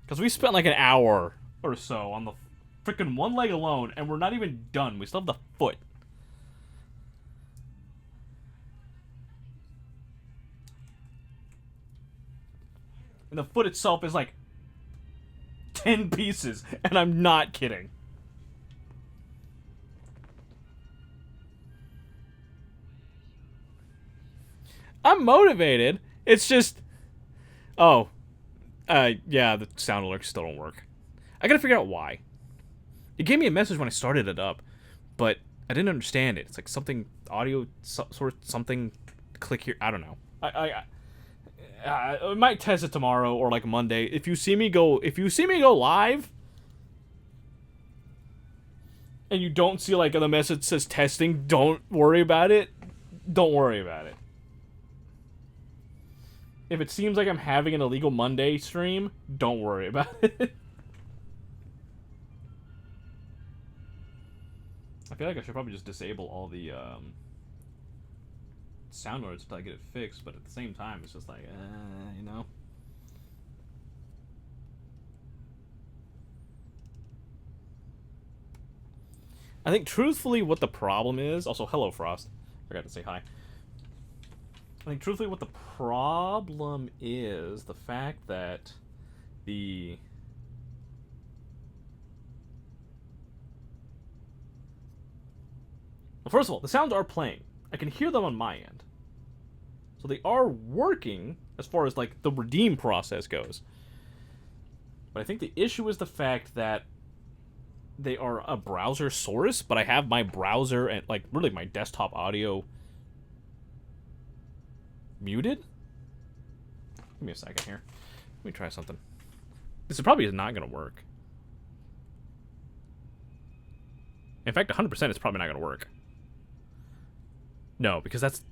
Speaker 1: Because we spent like an hour or so on the freaking one leg alone, and we're not even done. We still have the foot. And the foot itself is like 10 pieces, and I'm not kidding. I'm motivated. It's just... Oh. Yeah, the sound alerts still don't work. I gotta figure out why. It gave me a message when I started it up, but I didn't understand it. It's like something... Audio... sort of something... Click here. I don't know. I might test it tomorrow or like Monday. If you see me go live... and you don't see like the message says testing, don't worry about it. Don't worry about it. If it seems like I'm having an illegal Monday stream, don't worry about it. I feel like I should probably just disable all the sound noise until I get it fixed, but at the same time, it's just like, you know. I think, truthfully, what the problem is... Also, hello, Frost. Forgot to say hi. I think, truthfully, what the problem is the fact that the... Well, first of all, the sounds are playing. I can hear them on my end. So they are working as far as, like, the redeem process goes. But I think the issue is the fact that they are a browser source, but I have my browser and, like, really my desktop audio muted? Give me a second here. Let me try something. This is probably not going to work. In fact, 100% it's probably not going to work. No, because that's...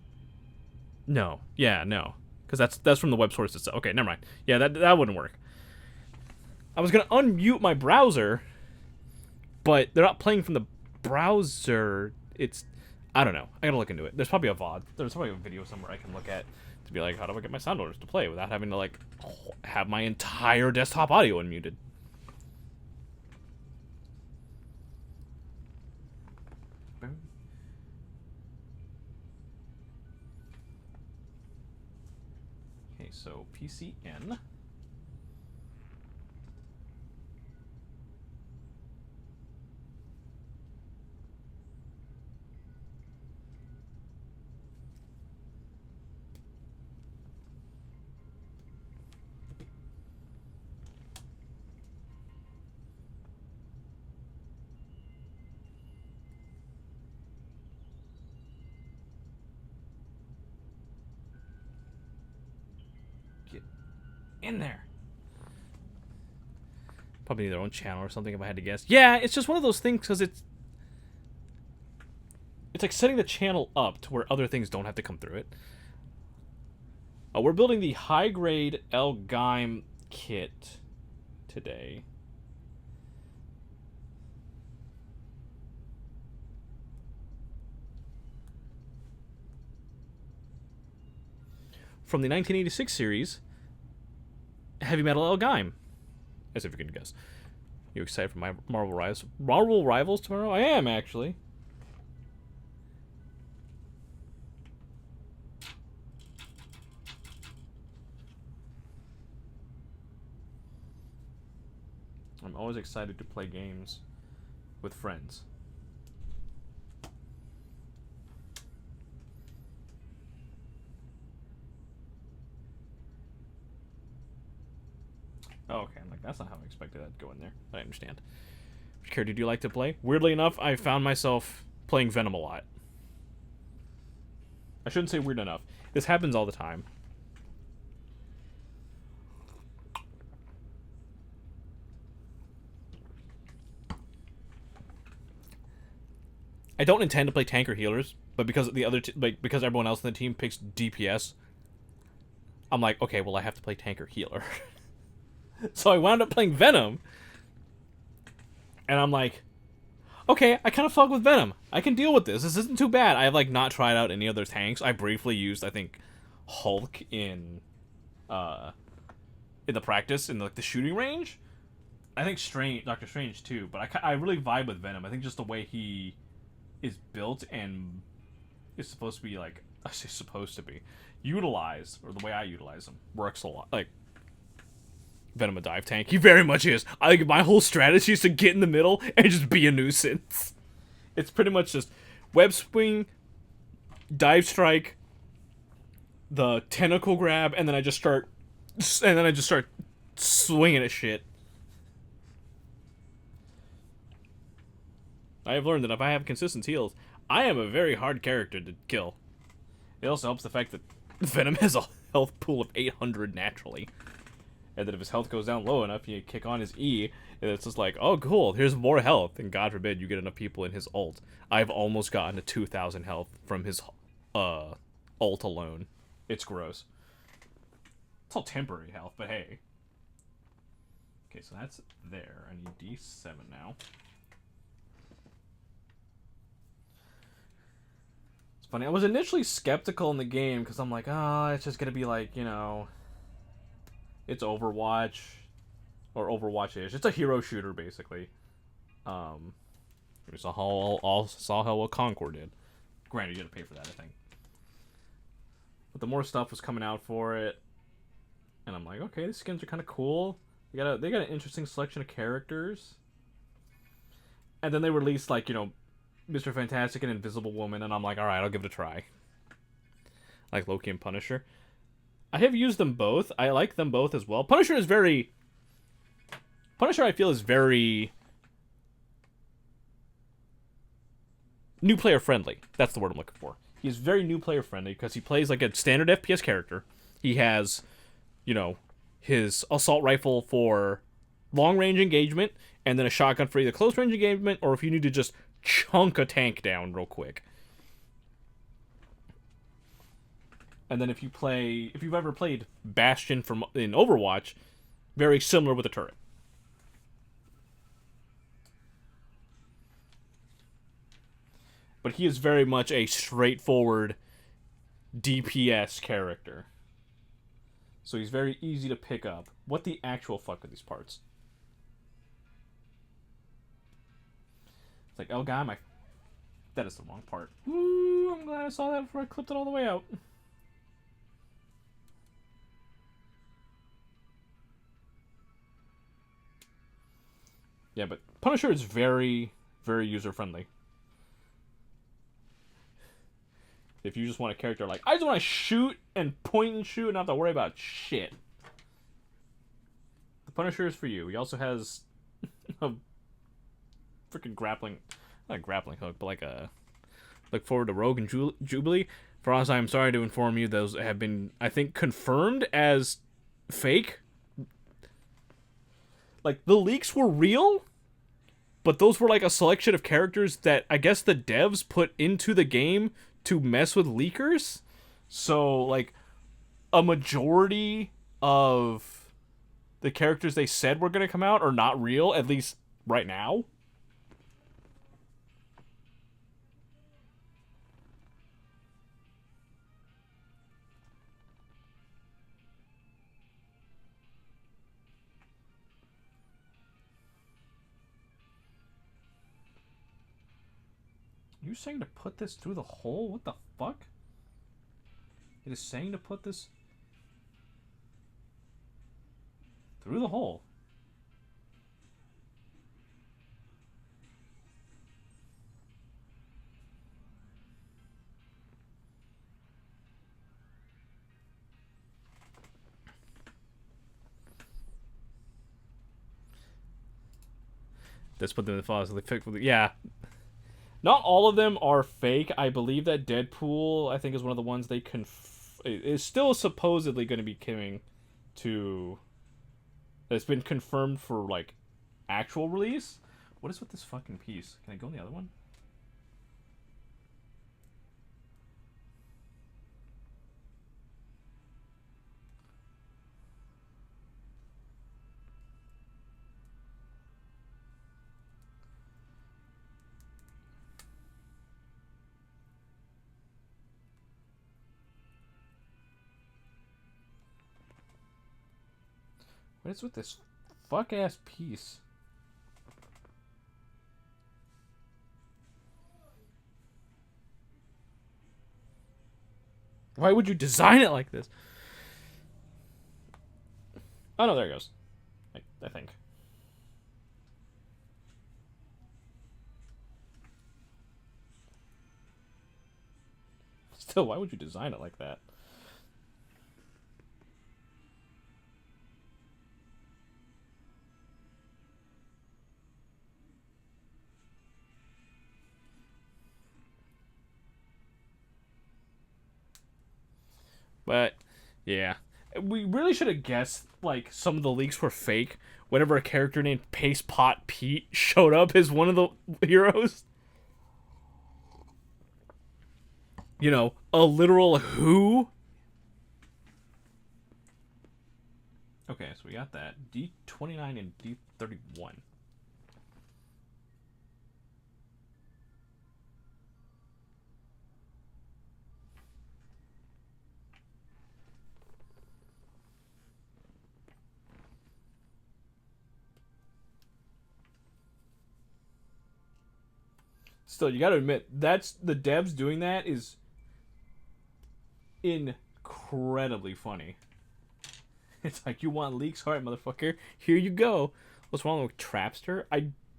Speaker 1: No. Yeah, no. Because that's from the web source itself. Okay, never mind. Yeah, that wouldn't work. I was going to unmute my browser, but they're not playing from the browser. It's... I don't know. I gotta look into it. There's probably a VOD. There's probably a video somewhere I can look at to be like, how do I get my sound orders to play without having to, like, have my entire desktop audio unmuted? Okay, so PCN. In there. Probably their own channel or something if I had to guess. Yeah, it's just one of those things because it's like setting the channel up to where other things don't have to come through it. We're building the high-grade L-Gaim kit today. From the 1986 series, Heavy Metal L-Gaim, as if you can guess. You excited for my Marvel Rivals tomorrow? I am, actually. I'm always excited to play games with friends. Oh, okay, I'm like, that's not how I expected that to go in there. I understand. Which character do you like to play? Weirdly enough, I found myself playing Venom a lot. I shouldn't say weird enough. This happens all the time. I don't intend to play tank or healers, but because the other because everyone else in the team picks DPS, I'm like, okay, well I have to play tank or healer. So I wound up playing Venom, and I'm like, okay, I kind of fuck with Venom. I can deal with this. This isn't too bad. I have, like, not tried out any other tanks. I briefly used, I think, Hulk in the practice, in, like, the shooting range. I think Doctor Strange, too, but I really vibe with Venom. I think just the way he is built and is supposed to be, like, I say supposed to be, utilized, or the way I utilize him, works a lot. Like, Venom a dive tank. He very much is. My whole strategy is to get in the middle and just be a nuisance. It's pretty much just web swing, dive strike, the tentacle grab, and then I just start swinging at shit. I have learned that if I have consistent heals, I am a very hard character to kill. It also helps the fact that Venom has a health pool of 800 naturally. And that if his health goes down low enough, you kick on his E, and it's just like, oh, cool, here's more health. And God forbid you get enough people in his ult. I've almost gotten to 2,000 health from his ult alone. It's gross. It's all temporary health, but hey. Okay, so that's there. I need D7 now. funny. I was initially skeptical in the game because I'm like, oh, it's just gonna be like, you know, it's Overwatch or Overwatch-ish. It's a hero shooter basically. We saw how well Concord did. Granted, you had to pay for that, I think. But the more stuff was coming out for it, and I'm like, okay, these skins are kind of cool. They got an interesting selection of characters. And then they released, like, you know, Mr. Fantastic and Invisible Woman, and I'm like, alright, I'll give it a try. Like Loki and Punisher. I have used them both. I like them both as well. Punisher, I feel, is very new player friendly. That's the word I'm looking for. He's very new player friendly because he plays like a standard FPS character. He has, you know, his assault rifle for long range engagement, and then a shotgun for either close range engagement or if you need to just chunk a tank down real quick. And then if you've ever played Bastion in Overwatch, very similar with a turret. But he is very much a straightforward DPS character. So he's very easy to pick up. What the actual fuck are these parts? It's like L-Gaim, that is the wrong part. Ooh, I'm glad I saw that before I clipped it all the way out. Yeah, but Punisher is very, very user-friendly. If you just want a character like, I just want to shoot and point and shoot and not have to worry about shit. The Punisher is for you. He also has a freaking grappling, not a grappling hook, but like a look forward to Rogue and Jubilee. For us, I'm sorry to inform you, those have been, I think, confirmed as fake. Like, the leaks were real, but those were like a selection of characters that I guess the devs put into the game to mess with leakers. So, like, a majority of the characters they said were going to come out are not real, at least right now. You saying to put this through the hole? What the fuck? It is saying to put this through the hole. Let's put them in the files. Yeah. Not all of them are fake. I believe that Deadpool, I think, is one of the ones they is still supposedly going to be coming to. It's been confirmed for, like, actual release. What is with this fucking piece? Can I go in the other one? What is with this fuck-ass piece? Why would you design it like this? Oh, no, there it goes. I think. Still, why would you design it like that? But, yeah. We really should have guessed, like, some of the leaks were fake whenever a character named Paste Pot Pete showed up as one of the heroes. You know, a literal who? Okay, so we got that. D29 and D31. Still, you gotta admit, that's the devs doing that is incredibly funny. It's like, you want leaks? Alright, motherfucker. Here you go. What's wrong with Trapster?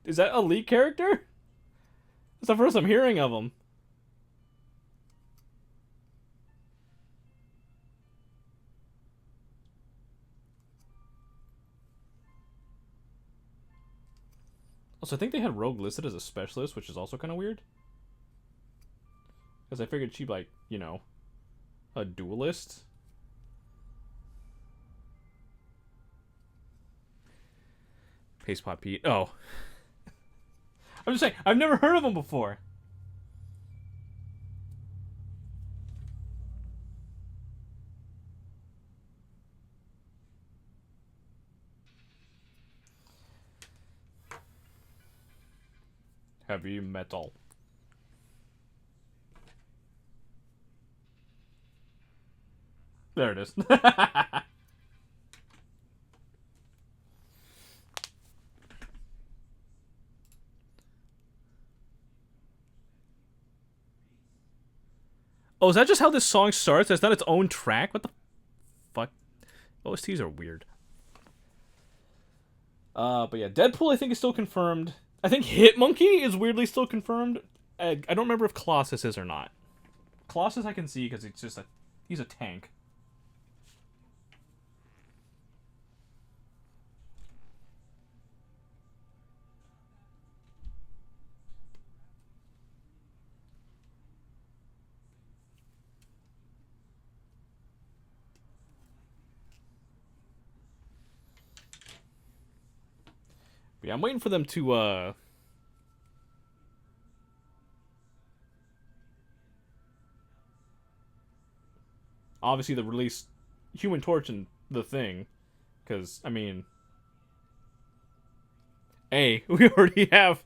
Speaker 1: Is that a leak character? That's the first I'm hearing of him. Also, I think they had Rogue listed as a specialist, which is also kind of weird. Because I figured she'd, like, you know, a duelist. Paste Pot Pete. Oh. I'm just saying, I've never heard of him before. Heavy metal. There it is. Oh, is that just how this song starts? That's not its own track? What the fuck? OSTs are weird. But yeah, Deadpool I think is still confirmed. I think Hitmonkey is weirdly still confirmed. I don't remember if Colossus is or not. Colossus I can see because it's just he's a tank. But yeah, I'm waiting for them to obviously the release Human Torch and the Thing, because I mean, A, we already have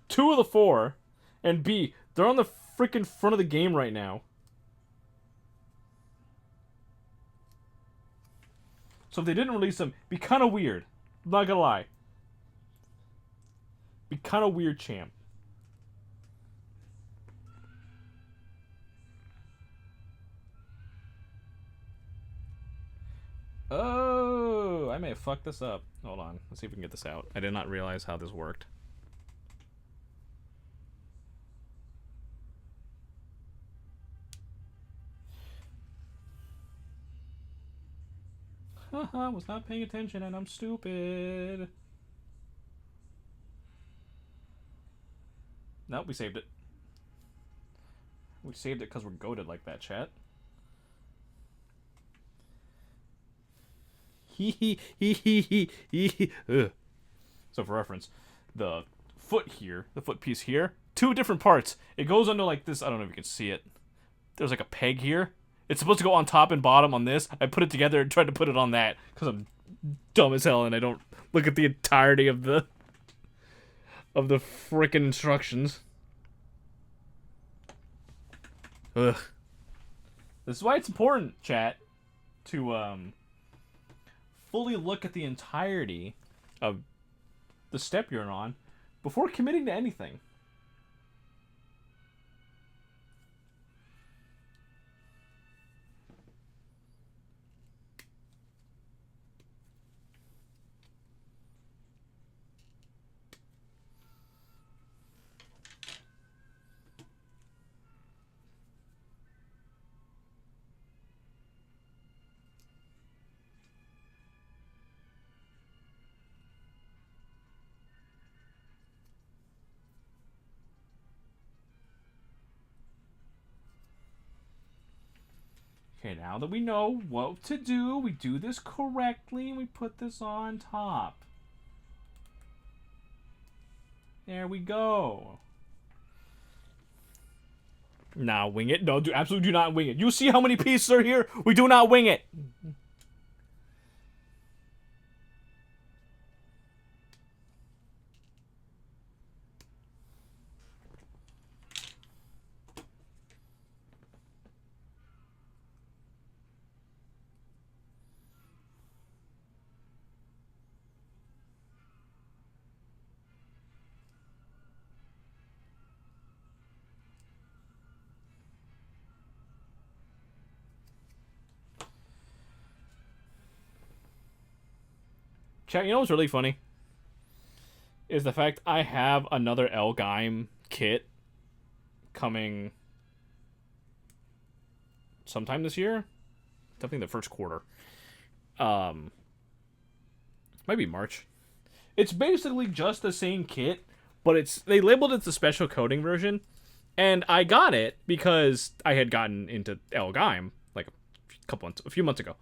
Speaker 1: 2 of the 4, and B, they're on the freaking front of the game right now. So if they didn't release them, it'd be kind of weird. I'm not gonna lie. Be kind of weird, champ. Oh, I may have fucked this up. Hold on. Let's see if we can get this out. I did not realize how this worked. Haha, was not paying attention and I'm stupid. Nope, we saved it. We saved it because we're goated like that, chat. So for reference, the foot here, the foot piece here, 2 different parts. It goes under like this. I don't know if you can see it. There's like a peg here. It's supposed to go on top and bottom on this. I put it together and tried to put it on that because I'm dumb as hell and I don't look at the entirety of the frickin' instructions. Ugh. This is why it's important, chat, to fully look at the entirety of the step you're on before committing to anything. Okay, now that we know what to do, we do this correctly, and we put this on top. There we go. Nah, wing it. No, absolutely do not wing it. You see how many pieces are here? We do not wing it. Chat, you know what's really funny? Is the fact I have another L-Gaim kit coming sometime this year. Definitely the first quarter. Might be March. It's basically just the same kit, but they labeled it the special coding version, and I got it because I had gotten into L-Gaim like a few months ago,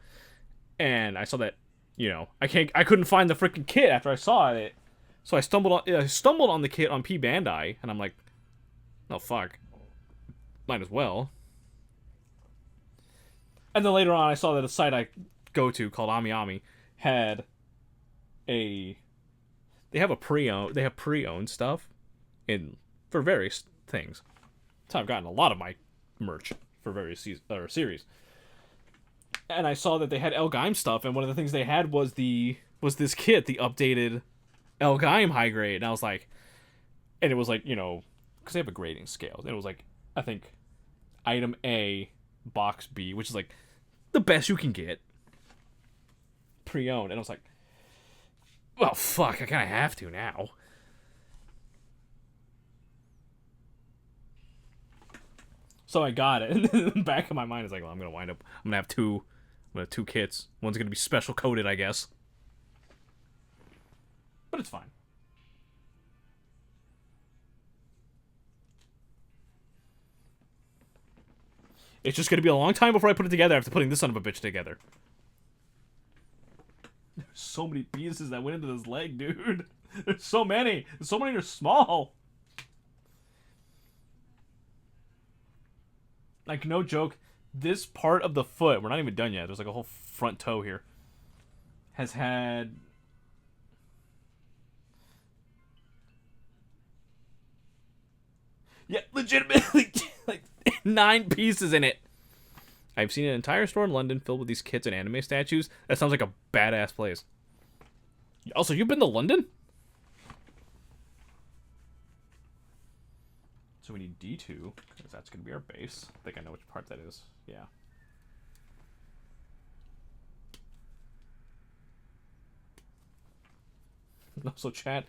Speaker 1: and I saw that, you know, I couldn't find the freaking kit after I saw it, so I stumbled on the kit on P Bandai, and I'm like, oh fuck, might as well. And then later on, I saw that a site I go to called AmiAmi had they have pre-owned stuff for various things. So I've gotten a lot of my merch for various series. And I saw that they had L-Gaim stuff, and one of the things they had was this kit, the updated L-Gaim high grade. And I was like, and it was like, you know, because they have a grading scale. And it was like, I think, item A, box B, which is like the best you can get pre-owned. And I was like, well, fuck, I kind of have to now. So I got it. And then in the back of my mind is like, well, I'm going to have two kits. One's going to be special coded, I guess. But it's fine. It's just going to be a long time before I put it together after putting this son of a bitch together. There's so many pieces that went into this leg, dude. There's so many. So many are small. Like, no joke, this part of the foot, we're not even done yet. There's like a whole front toe here. Has had... yeah, legitimately, like, 9 pieces in it. I've seen an entire store in London filled with these kits and anime statues. That sounds like a badass place. Also, you've been to London? So we need D2, because that's going to be our base. I think I know which part that is. Yeah. Also, chat,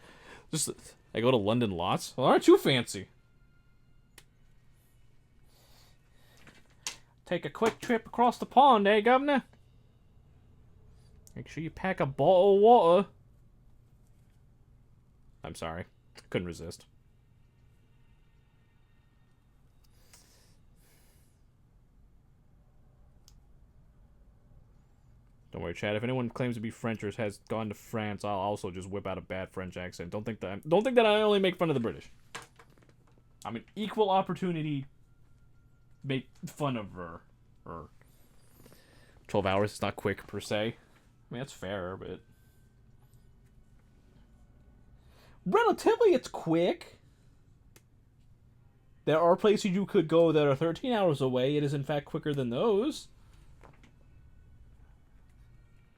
Speaker 1: just I go to London lots. Well, aren't you fancy? Take a quick trip across the pond, eh, governor? Make sure you pack a bottle of water. I'm sorry. Couldn't resist. Don't worry, Chad. If anyone claims to be French or has gone to France, I'll also just whip out a bad French accent. Don't think that I only make fun of the British. I'm an equal opportunity make fun of her. Or 12 hours is not quick per se. I mean, that's fair, but relatively it's quick. There are places you could go that are 13 hours away. It is in fact quicker than those.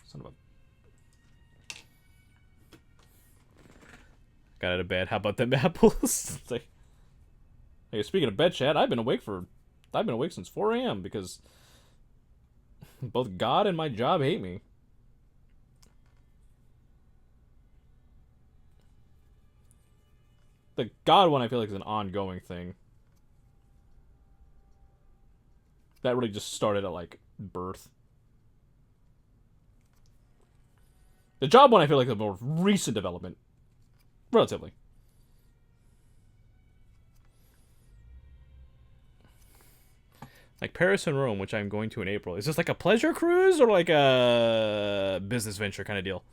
Speaker 1: Son of a... got out of bed. How about them apples? It's like, hey, speaking of bed, chat, I've been awake since 4 a.m. because both God and my job hate me. The God one I feel like is an ongoing thing. That really just started at, like, birth. The job one I feel like is a more recent development. Relatively. Like Paris and Rome, which I'm going to in April. Is this like a pleasure cruise or like a business venture kind of deal?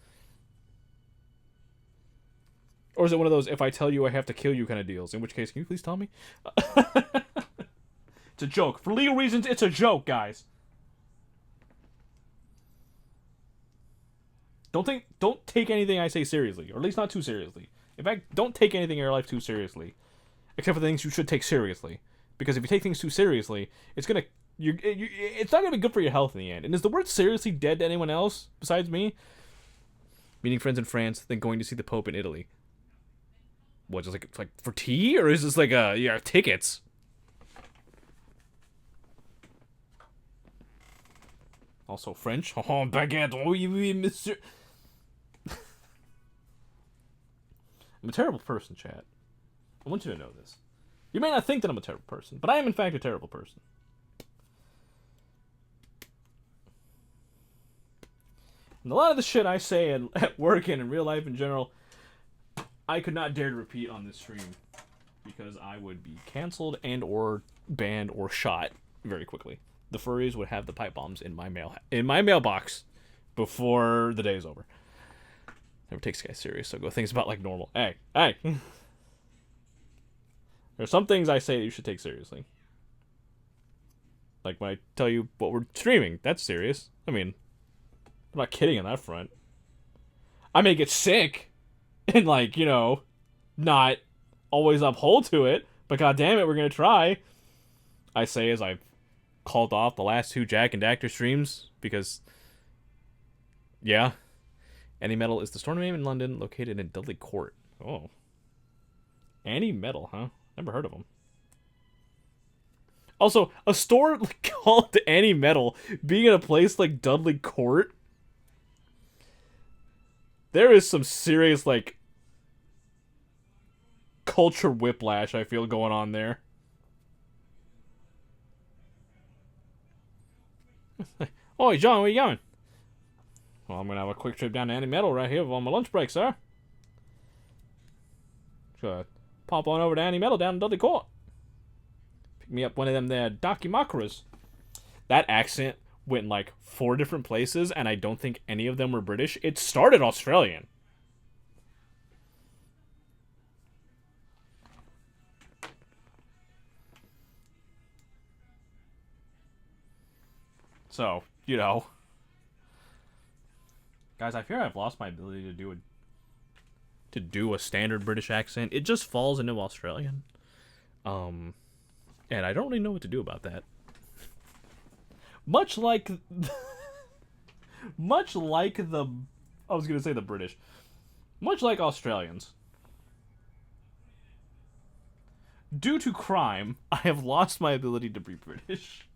Speaker 1: Or is it one of those, if I tell you I have to kill you kind of deals? In which case, can you please tell me? It's a joke. For legal reasons, it's a joke, guys. Don't take anything I say seriously. Or at least not too seriously. In fact, don't take anything in your life too seriously. Except for the things you should take seriously. Because if you take things too seriously, it's not gonna be good for your health in the end. And is the word seriously dead to anyone else besides me? Meeting friends in France, then going to see the Pope in Italy. What, just like for tea, or is this like tickets? Also French. Oh, baguette. Oh, oui, monsieur. I'm a terrible person, chat. I want you to know this. You may not think that I'm a terrible person, but I am in fact a terrible person. And a lot of the shit I say at work and in real life in general, I could not dare to repeat on this stream because I would be canceled and or banned or shot very quickly. The furries would have the pipe bombs in my mailbox before the day is over. Never takes guys serious, so go things about like normal. Hey. There's some things I say that you should take seriously. Like when I tell you what we're streaming, that's serious. I mean, I'm not kidding on that front. I may get sick and like, you know, not always uphold to it, but god damn it, we're gonna try. I say as I've called off the last 2 Jack and Dactor streams because, yeah. Annie Metal is the store name in London, located in Dudley Court. Oh. Annie Metal, huh? Never heard of them. Also, a store called Annie Metal being in a place like Dudley Court, there is some serious, like, culture whiplash I feel going on there. Oi, John, where you going? Well, I'm going to have a quick trip down to Annie Metal right here on my lunch break, sir. Sure. Pop on over to Annie Metal down in Dudley Court. Pick me up one of them there Dakimakuras. That accent went like 4 different places, and I don't think any of them were British. It started Australian. So, you know. Guys, I fear I've lost my ability to do a standard British accent. It just falls into Australian. And I don't really know what to do about that. Much like the I was going to say the British. Much like Australians. Due to crime, I have lost my ability to be British.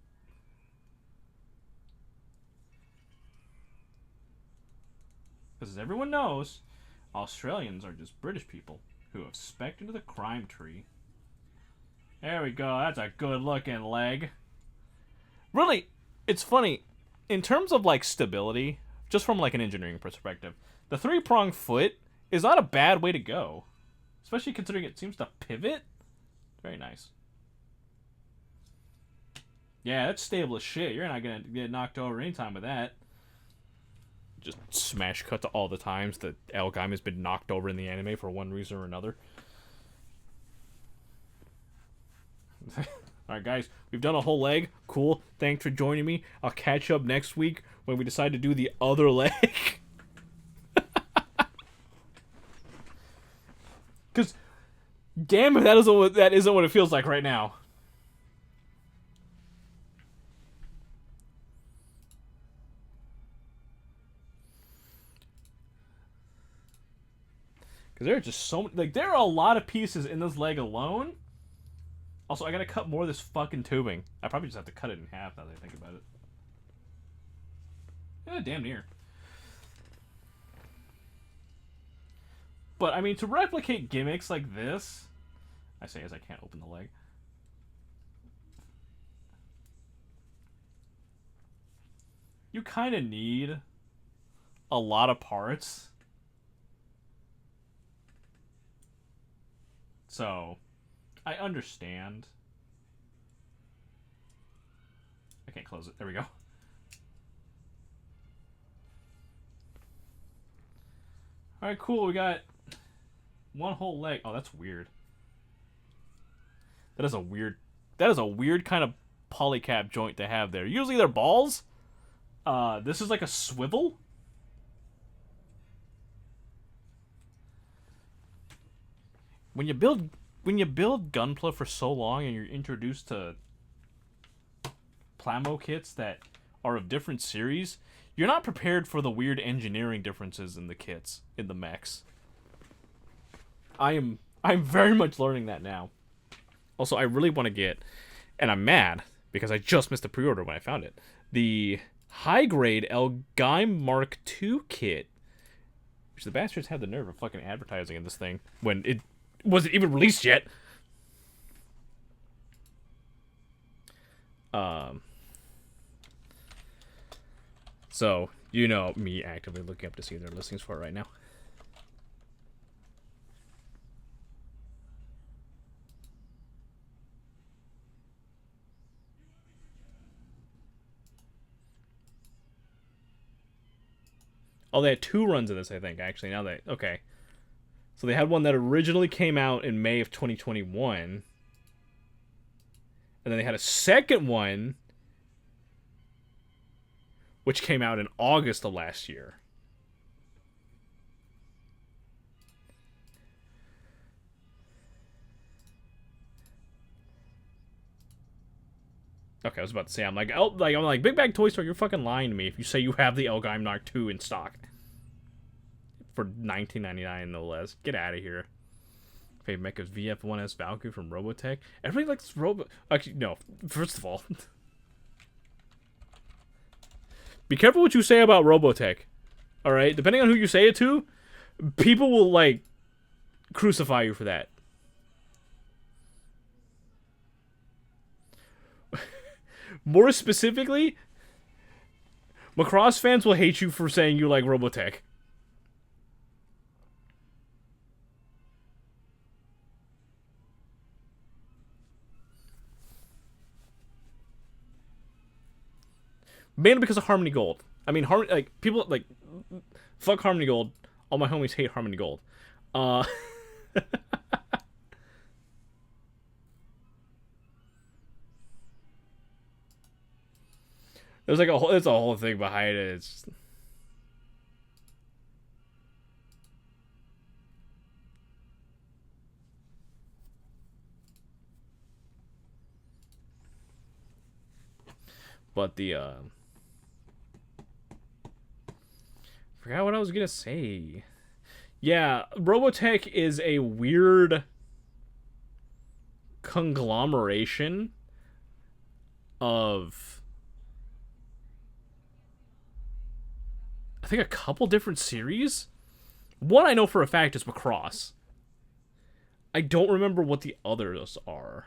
Speaker 1: Because as everyone knows, Australians are just British people who have specced into the crime tree. There we go, that's a good looking leg. Really, it's funny, in terms of like stability, just from like an engineering perspective, the 3-pronged foot is not a bad way to go. Especially considering it seems to pivot. Very nice. Yeah, that's stable as shit. You're not gonna get knocked over anytime with that. Just smash cut to all the times that L-Gaim has been knocked over in the anime for one reason or another. Alright guys, we've done a whole leg. Cool. Thanks for joining me. I'll catch up next week when we decide to do the other leg. Because, damn if that isn't what it feels like right now. Because there are just so many, like, there are a lot of pieces in this leg alone. Also, I gotta cut more of this fucking tubing. I probably just have to cut it in half now that I think about it. Yeah, damn near. But, I mean, to replicate gimmicks like this, I say as I can't open the leg. You kind of need a lot of parts. So, I understand. I can't close it. There we go. Alright, cool. We got one whole leg. Oh, that's weird. That is a weird kind of polycap joint to have there. Usually they're balls. This is like a swivel. When you build Gunpla for so long and you're introduced to Plamo kits that are of different series, you're not prepared for the weird engineering differences in the kits, in the mechs. I'm very much learning that now. Also, I really want to get, and I'm mad because I just missed the pre-order when I found it, the high-grade L-Gaim Mark II kit Which the bastards had the nerve of fucking advertising in this thing when it wasn't even released yet. So, you know me actively looking up to see their listings for it right now. Oh, they had 2 runs of this, I think, actually. Now they... Okay. So they had one that originally came out in May of 2021. And then they had a second one, which came out in August of last year. Okay, I was about to say, I'm like, Big Bag Toy Store, you're fucking lying to me if you say you have the L-Gaim Narc 2 in stock. For $19.99, no less. Get out of here. Favorite mech is VF1S Valkyrie from Robotech. Everybody likes Actually, no. First of all, be careful what you say about Robotech. Alright? Depending on who you say it to, people will, like, crucify you for that. More specifically, Macross fans will hate you for saying you like Robotech. Mainly because of Harmony Gold. I mean, people, like, fuck Harmony Gold. All my homies hate Harmony Gold. There's like there's a whole thing behind it. It's just... But the forgot what I was gonna say. Yeah, Robotech is a weird conglomeration of, I think, a couple different series. One I know for a fact is Macross. I don't remember what the others are.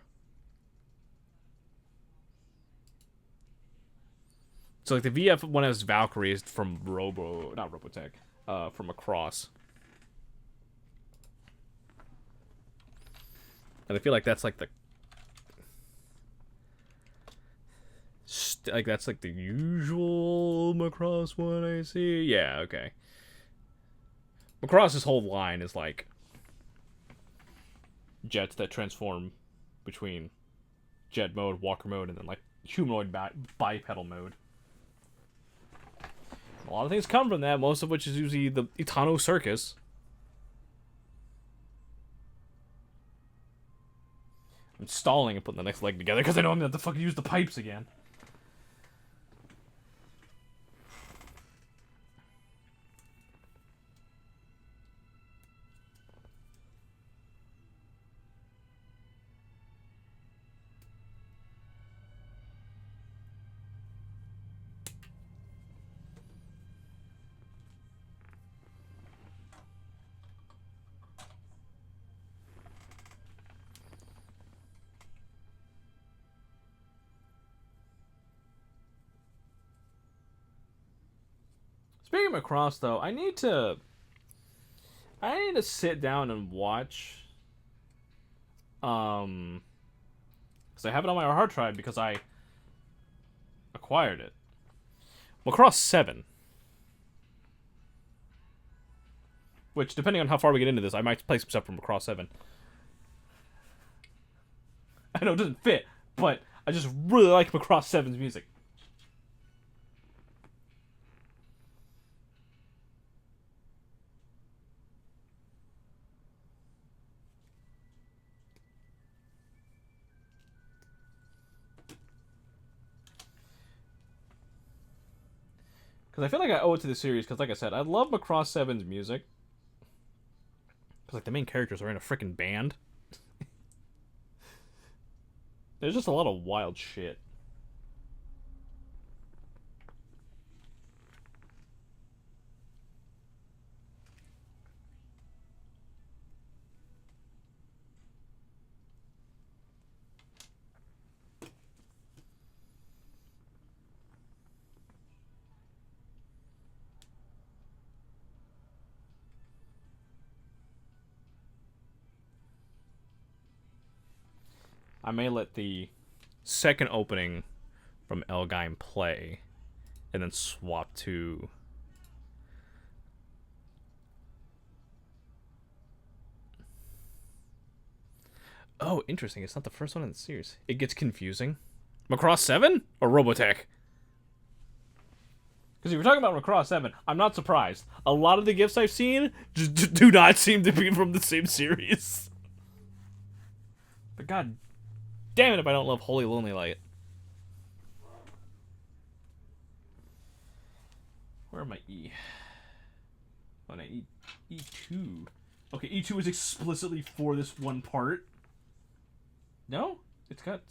Speaker 1: So, like, the VF one has Valkyrie is from not Robotech, from Macross. And I feel like that's like that's like the usual Macross one I see. Yeah, okay. Macross's whole line is like jets that transform between jet mode, walker mode, and then like humanoid bipedal mode. A lot of things come from that, most of which is usually the Itano Circus. I'm stalling and putting the next leg together because I know I'm going to have to fucking use the pipes again. Speaking of Macross, though, I need to sit down and watch, because I have it on my hard drive because I acquired it. Macross 7. Which, depending on how far we get into this, I might play some stuff from Macross 7. I know it doesn't fit, but I just really like Macross 7's music. Because I feel like I owe it to the series, because like I said, I love Macross 7's music. Because like the main characters are in a freaking band. There's just a lot of wild shit. I may let the second opening from L-Gaim play, and then swap to... Oh, interesting. It's not the first one in the series. It gets confusing. Macross 7 or Robotech? Because if you're talking about Macross 7, I'm not surprised. A lot of the gifts I've seen just do not seem to be from the same series. But god damn it if I don't love Holy Lonely Light. Where am I E? Oh, no, E2. Okay, E2 is explicitly for this one part. No? It's got...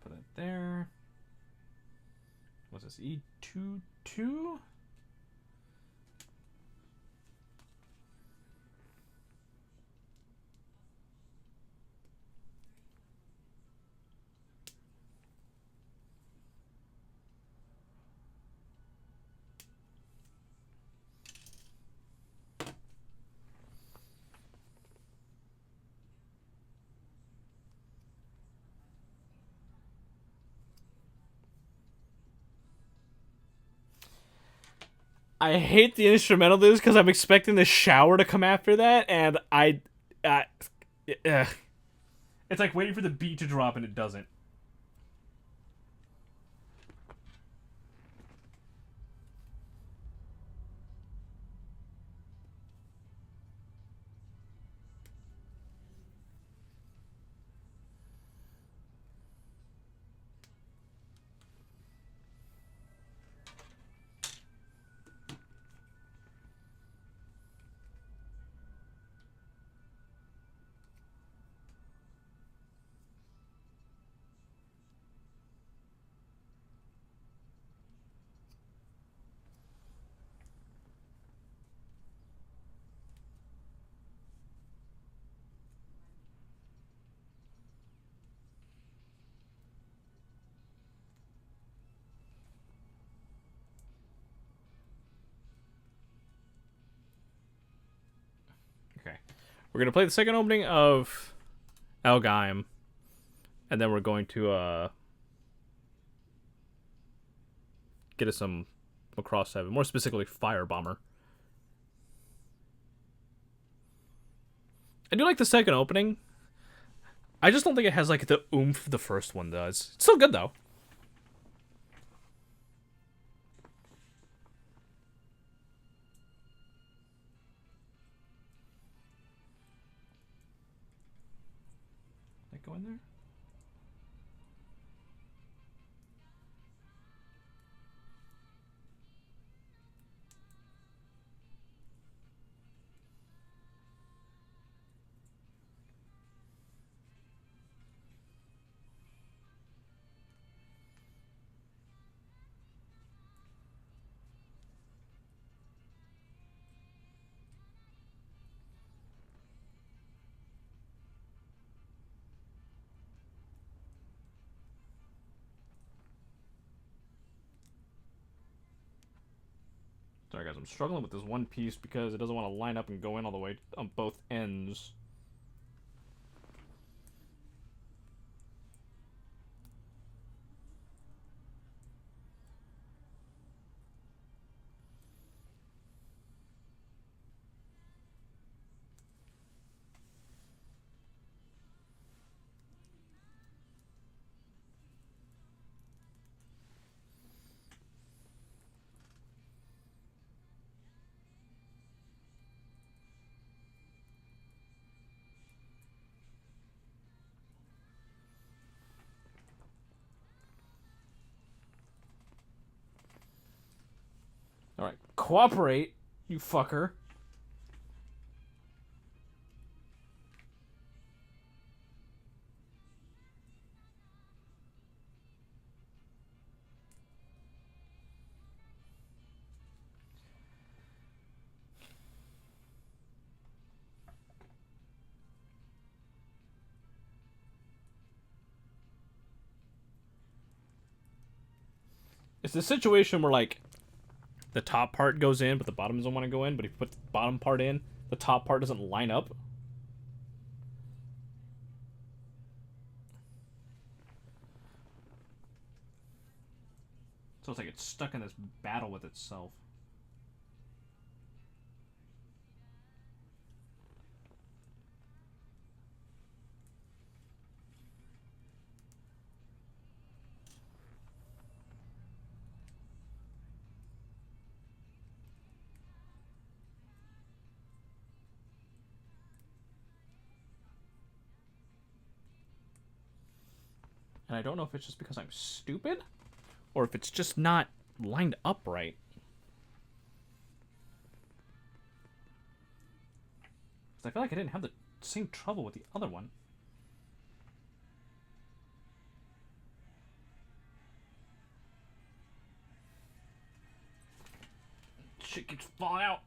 Speaker 1: Put it there. What's this? E2-2? I hate the instrumental of this because I'm expecting the shower to come after that, and it's like waiting for the beat to drop and it doesn't. Okay. We're going to play the second opening of L-Gaim, and then we're going to get us some Macross 7, more specifically Fire Bomber. I do like the second opening. I just don't think it has like the oomph the first one does. It's still good though. Did I go in there? Sorry guys, I'm struggling with this one piece because it doesn't want to line up and go in all the way on both ends. Alright, cooperate, you fucker. It's the situation where, like, the top part goes in, but the bottom doesn't want to go in. But if you put the bottom part in, the top part doesn't line up. So it's like it's stuck in this battle with itself. And I don't know if it's just because I'm stupid, or if it's just not lined up right. Because I feel like I didn't have the same trouble with the other one. Shit keeps falling out.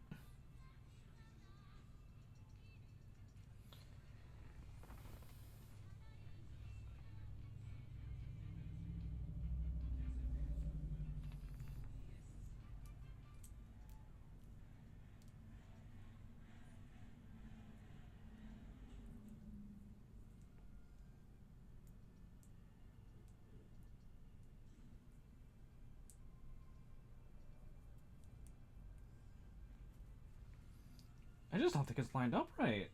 Speaker 1: I just don't think it's lined up right.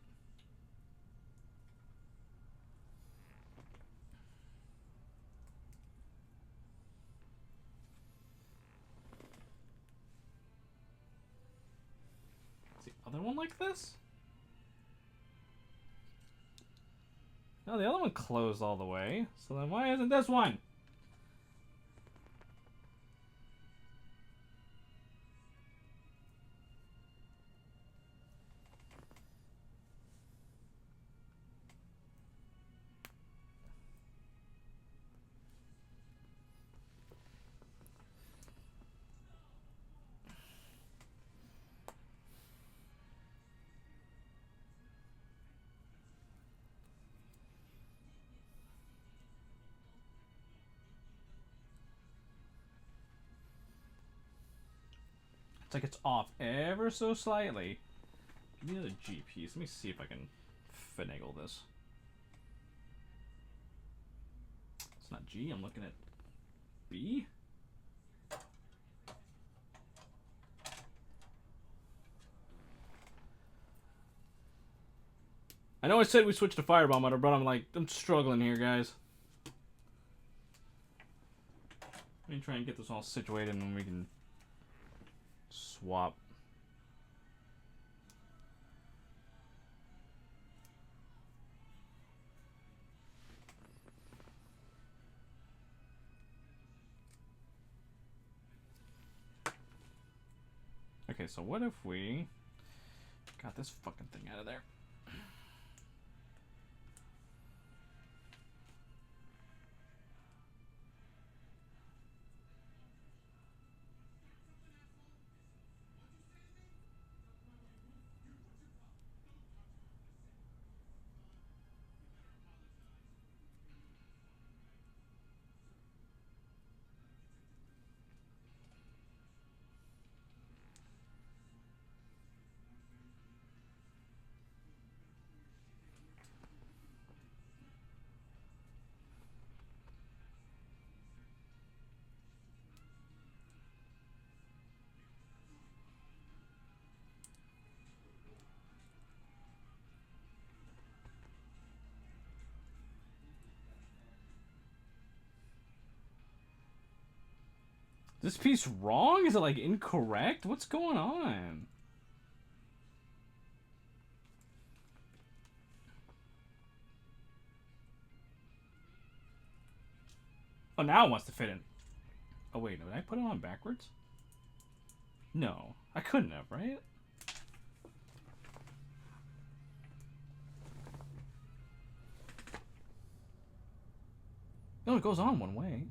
Speaker 1: Is the other one like this? No, the other one closed all the way. So then why isn't this one? It's like it's off ever so slightly. Give me another G piece. Let me see if I can finagle this. It's not G, I'm looking at B. I know I said we switched to Firebomb, but I'm struggling here, guys. Let me try and get this all situated and then we can swap. Okay, so what if we got this fucking thing out of there? Is this piece wrong? Is it like incorrect? What's going on? Oh, now it wants to fit in. Oh, wait, no, did I put it on backwards? No, I couldn't have, right? No, it goes on one way.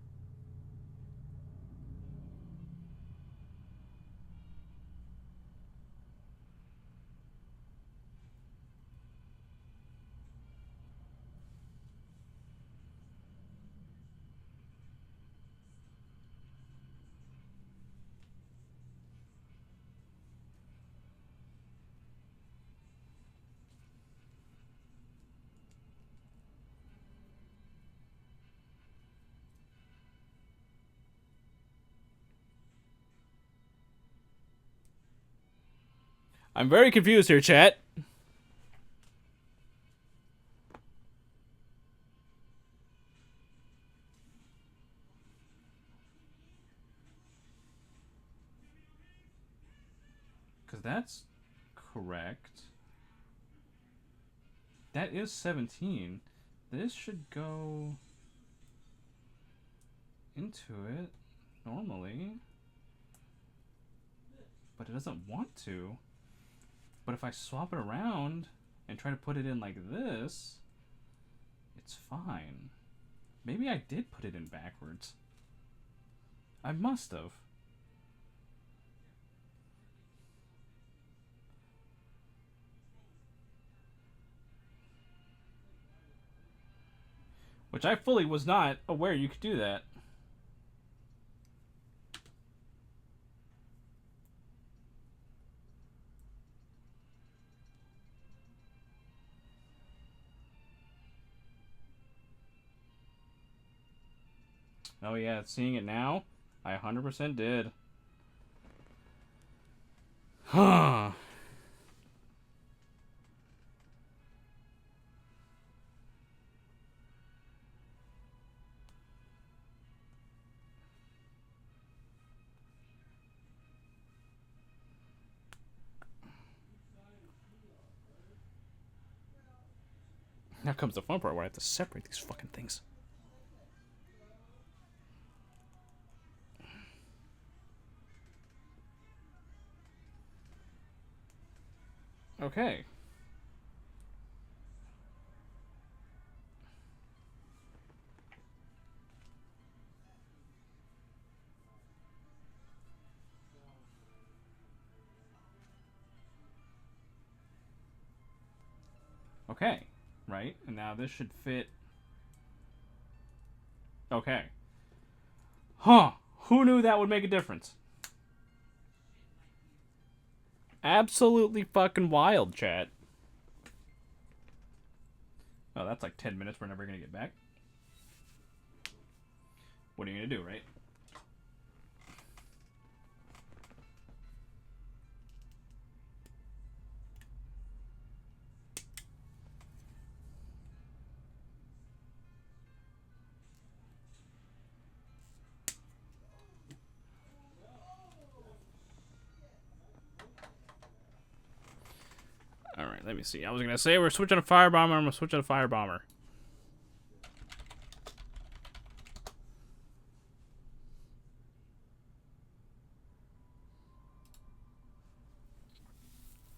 Speaker 1: I'm very confused here, chat. Because that's correct. That is 17. This should go into it normally. But it doesn't want to. But if I swap it around and try to put it in like this, it's fine. Maybe I did put it in backwards. I must have. Which I fully was not aware you could do that. Oh yeah, seeing it now, I 100% did. Huh. Now comes the fun part where I have to separate these fucking things. Okay. Okay. Right? And now this should fit. Okay. Huh. Who knew that would make a difference? Absolutely fucking wild, chat. Oh, that's like 10 minutes we're never gonna get back. What are you gonna do, right? Alright, let me see. I was gonna say we're switching to Firebomber. I'm gonna switch to Firebomber.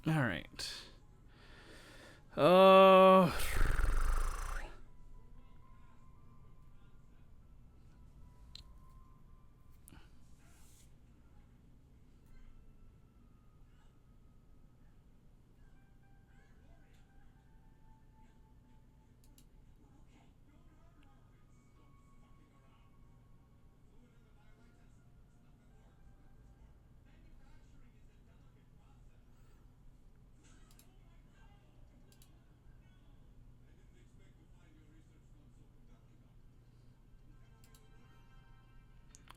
Speaker 1: Alright.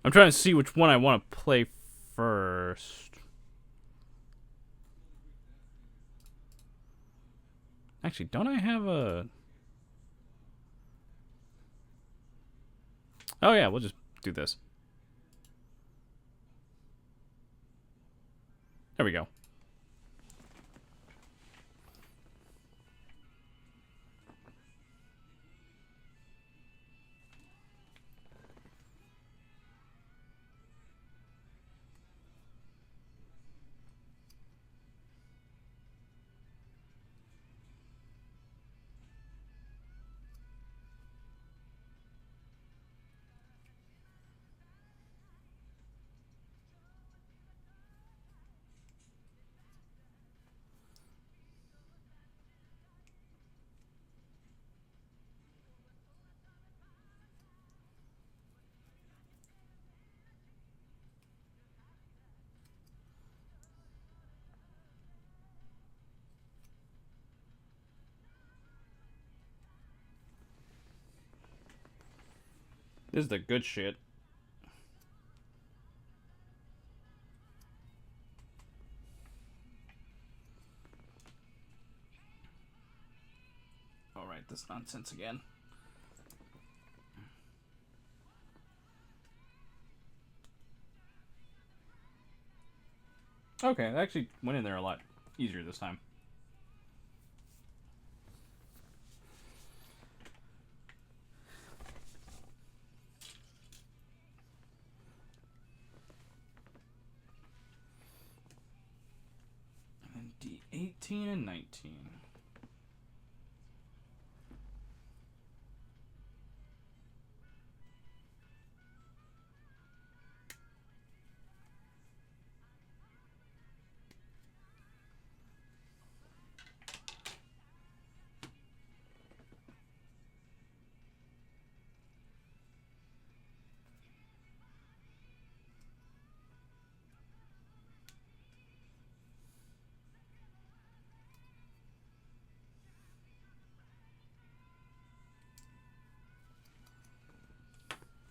Speaker 1: I'm trying to see which one I want to play first. Actually, don't I have a... Oh yeah, we'll just do this. There we go. This is the good shit. rewrite this nonsense again. Okay, it actually went in there a lot easier this time. And then D18 and 19.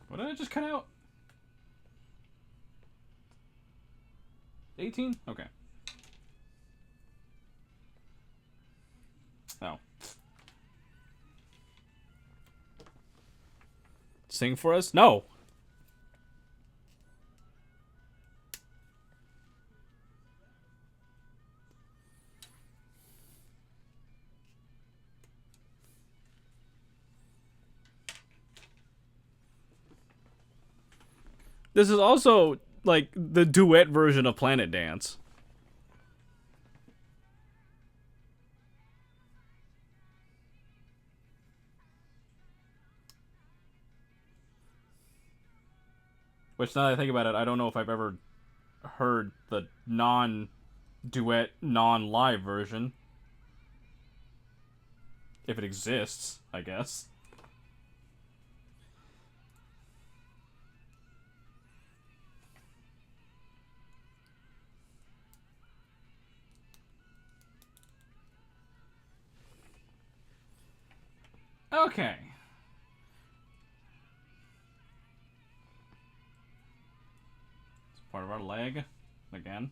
Speaker 1: What did I just cut out? 18? Okay. Oh. Sing for us? No! This is also, like, the duet version of Planet Dance. Which, now that I think about it, I don't know if I've ever heard the non-duet, non-live version. If it exists, I guess. Okay. It's part of our leg. Again.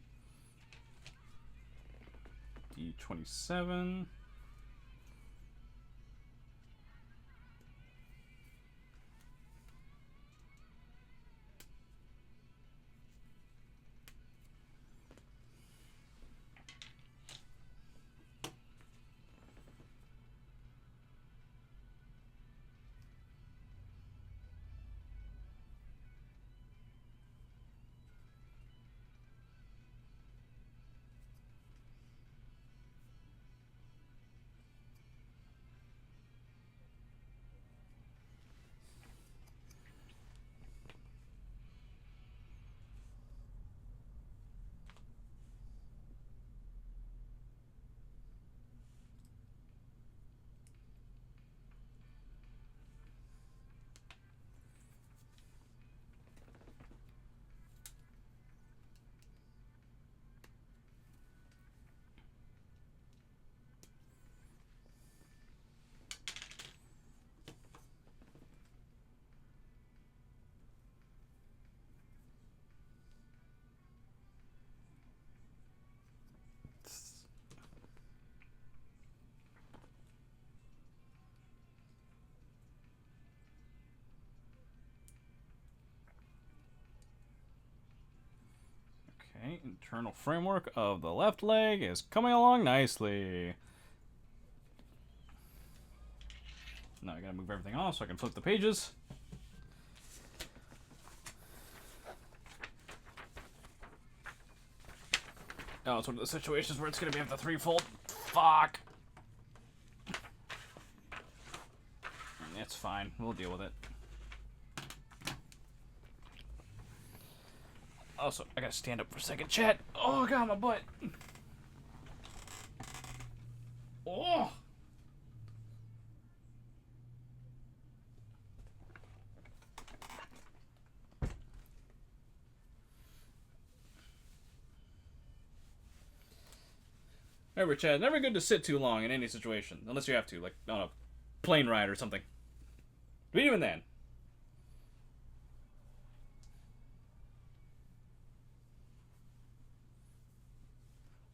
Speaker 1: D27. Okay, internal framework of the left leg is coming along nicely. Now I gotta move everything off so I can flip the pages. Oh, it's one of the situations where it's gonna be up to threefold. Fuck! It's fine. We'll deal with it. Also, I gotta stand up for a second. Chat! Oh, God, my butt! Oh! Remember, Chad, never good to sit too long in any situation. Unless you have to, like on a plane ride or something. But even then.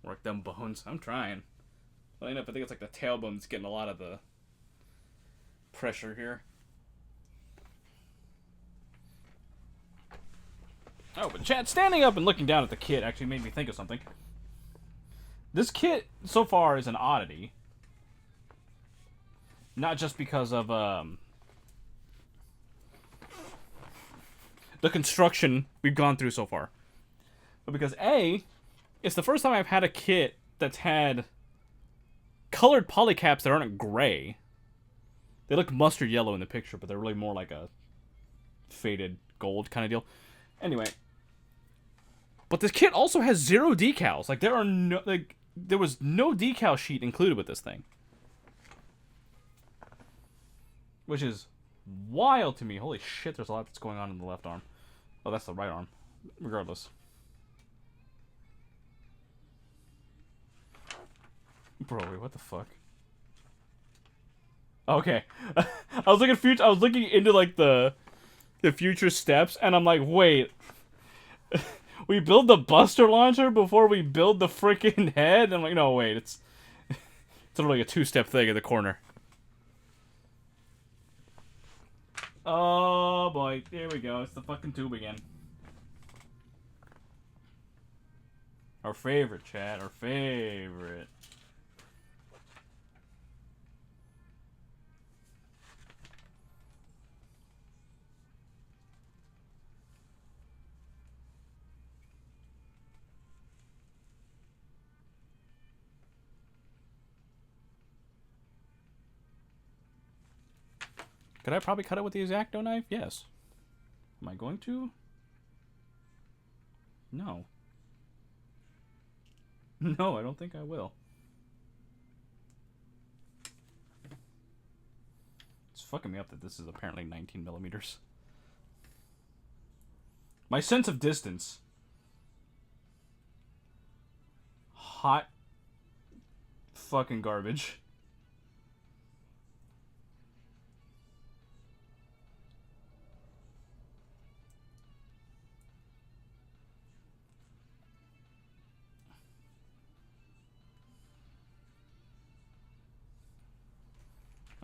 Speaker 1: Work them bones. I'm trying. Funny enough, I think it's like the tailbone that's getting a lot of the pressure here. Oh, but chat, standing up and looking down at the kit actually made me think of something. This kit, so far, is an oddity. Not just because of, the construction we've gone through so far. But because, A, it's the first time I've had a kit that's had colored polycaps that aren't gray. They look mustard yellow in the picture, but they're really more like a faded gold kind of deal. Anyway. But this kit also has 0 decals. Like, there was no decal sheet included with this thing. Which is wild to me. Holy shit, there's a lot that's going on in the left arm. Oh, that's the right arm. Regardless. Bro, wait, what the fuck? Okay. I was looking into like the future steps, and I'm like, wait. We build the Buster launcher before we build the freaking head? I'm like, no, wait, it's literally a 2-step thing in the corner. Oh boy, here we go. It's the fucking tube again. Our favorite, chat. Our favorite. Could I probably cut it with the X-Acto knife? Yes. Am I going to? No. No, I don't think I will. It's fucking me up that this is apparently 19 millimeters. My sense of distance. Hot fucking garbage.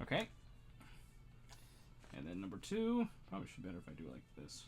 Speaker 1: Okay. And then number 2, probably should be better if I do like this.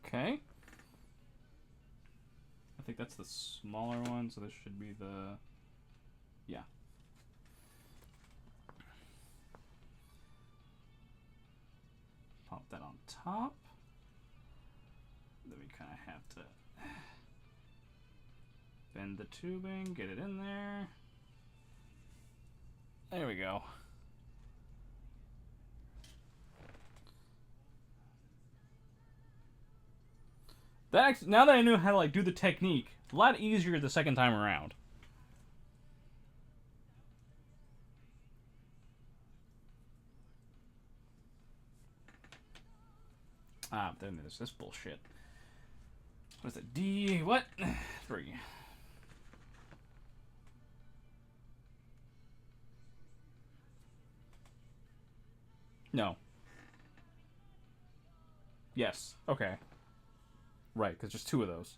Speaker 1: Okay. I think that's the smaller one, so this should be the... Yeah. Pop that on top. Then we kind of have to bend the tubing, get it in there. There we go. Now that I knew how to like do the technique, a lot easier the second time around. Ah, then there's this bullshit. What is it? D... what? 3. No. Yes. Okay. Right, because there's 2 of those.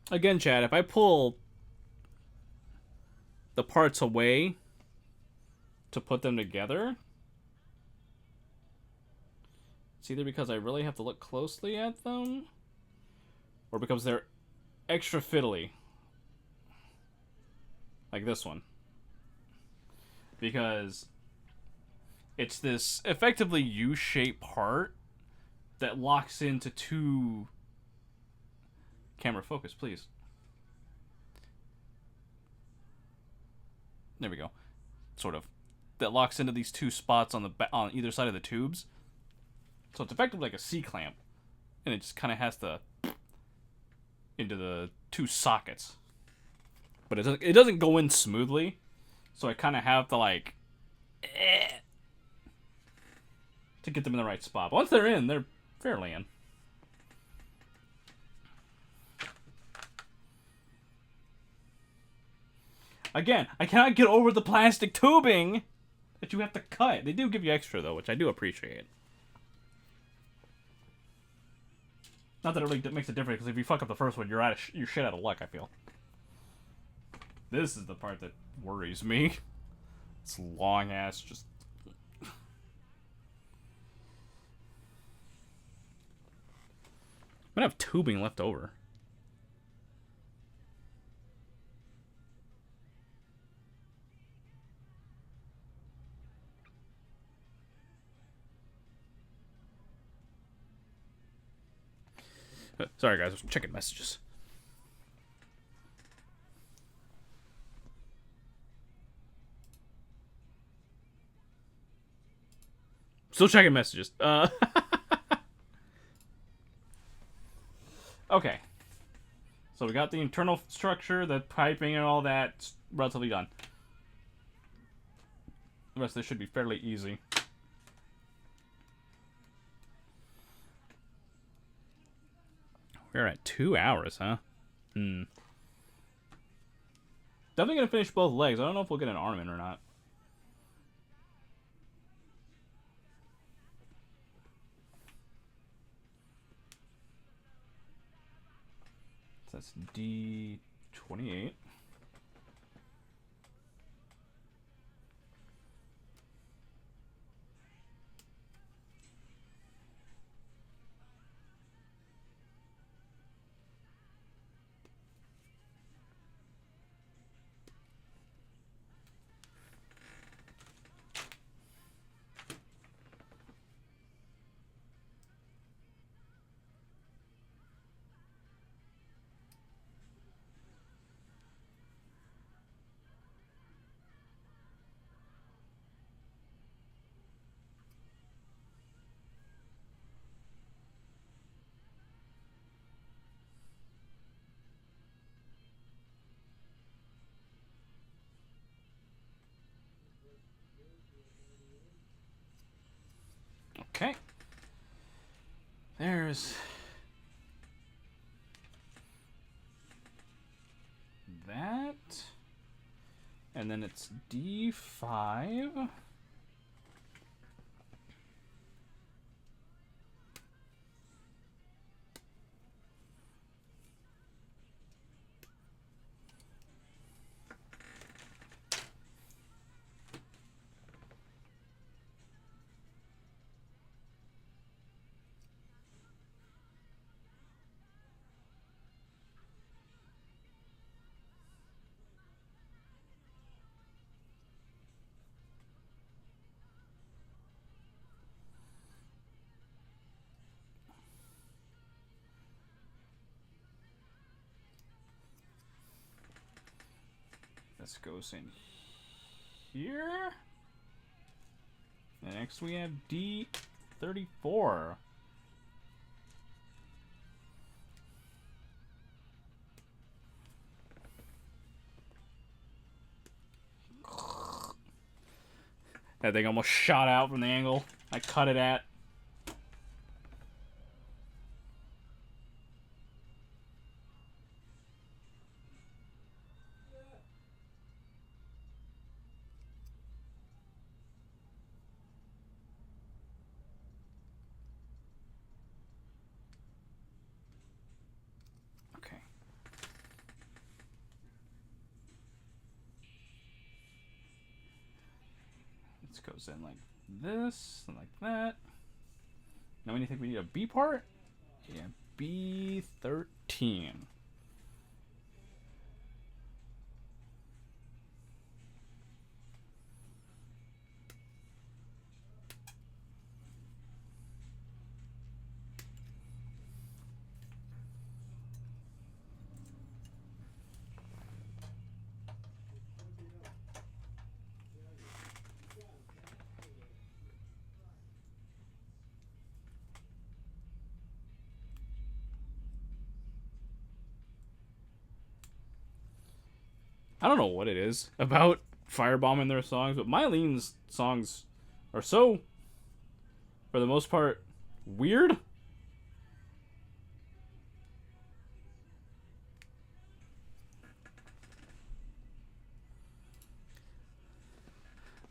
Speaker 1: Again, Chad, if I pull the parts away to put them together, it's either because I really have to look closely at them, or because they're extra fiddly. Like this one. Because it's this effectively U-shaped part that locks into two... Camera focus, please. There we go. Sort of. That locks into these two spots on either side of the tubes. So it's effectively like a C-clamp. And it just kind of has to... into the two sockets. But it doesn't go in smoothly. So I kind of have to like... to get them in the right spot. But once they're in, they're fairly in. Again, I cannot get over the plastic tubing that you have to cut. They do give you extra, though, which I do appreciate. Not that it really makes a difference, because if you fuck up the first one, you're shit out of luck, I feel. This is the part that worries me. It's long ass, just... I'm gonna have tubing left over. Sorry, guys. I was checking messages. Still checking messages. Okay. So we got the internal structure, the piping, and all that. It's relatively done. The rest of this should be fairly easy. We're at 2 hours, huh? Definitely gonna finish both legs. I don't know if we'll get an arm in or not. So that's D28. Okay. There's that. And then it's D5. This goes in here. And next we have D34. That thing almost shot out from the angle I cut it at. Okay.
Speaker 2: goes in like this and like that. Now when you think we need a B part? Yeah, B13. I don't know what it is about firebombing their songs, but Mylene's songs are so, for the most part, weird.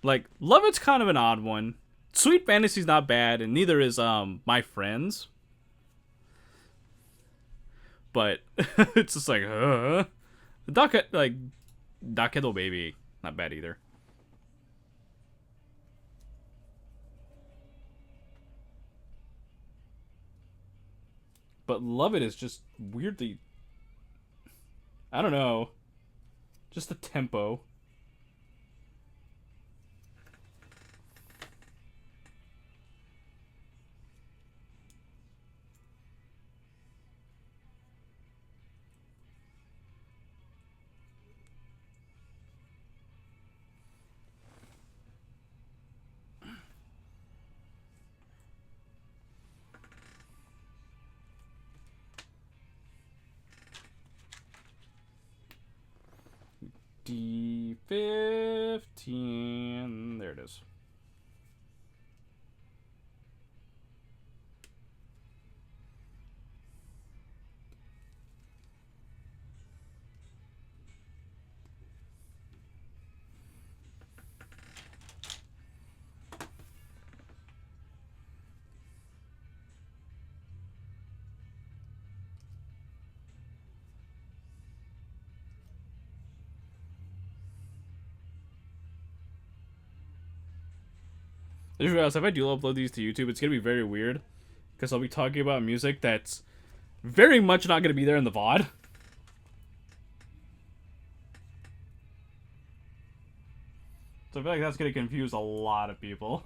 Speaker 2: Like, Love It's kind of an odd one. Sweet Fantasy's not bad, and neither is My Friends. But it's just like, Dakedo Baby, not bad either. But Love It is just weirdly, I don't know, just the tempo. D15. There it is. I just realized if I do upload these to YouTube, it's gonna be very weird because I'll be talking about music that's very much not gonna be there in the VOD. So I feel like that's gonna confuse a lot of people.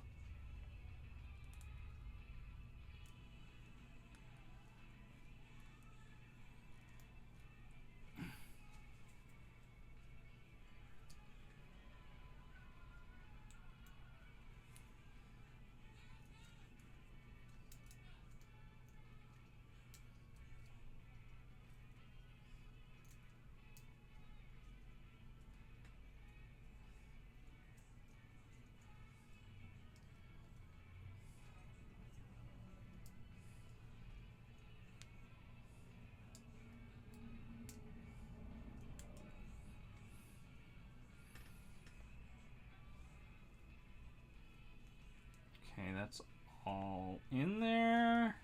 Speaker 2: Okay, that's all in there.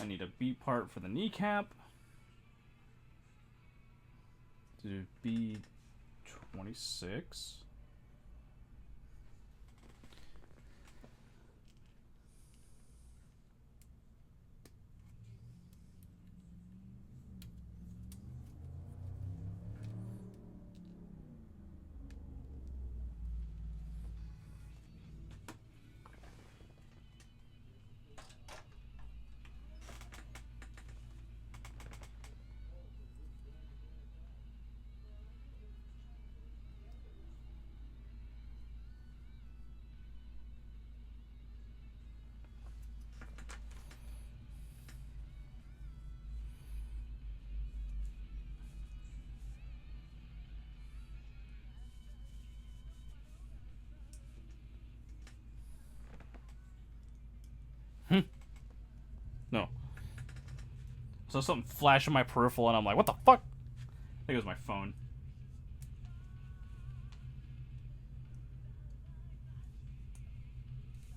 Speaker 2: I need a B part for the kneecap. To B26. No. So something flashed in my peripheral and I'm like, what the fuck? I think it was my phone.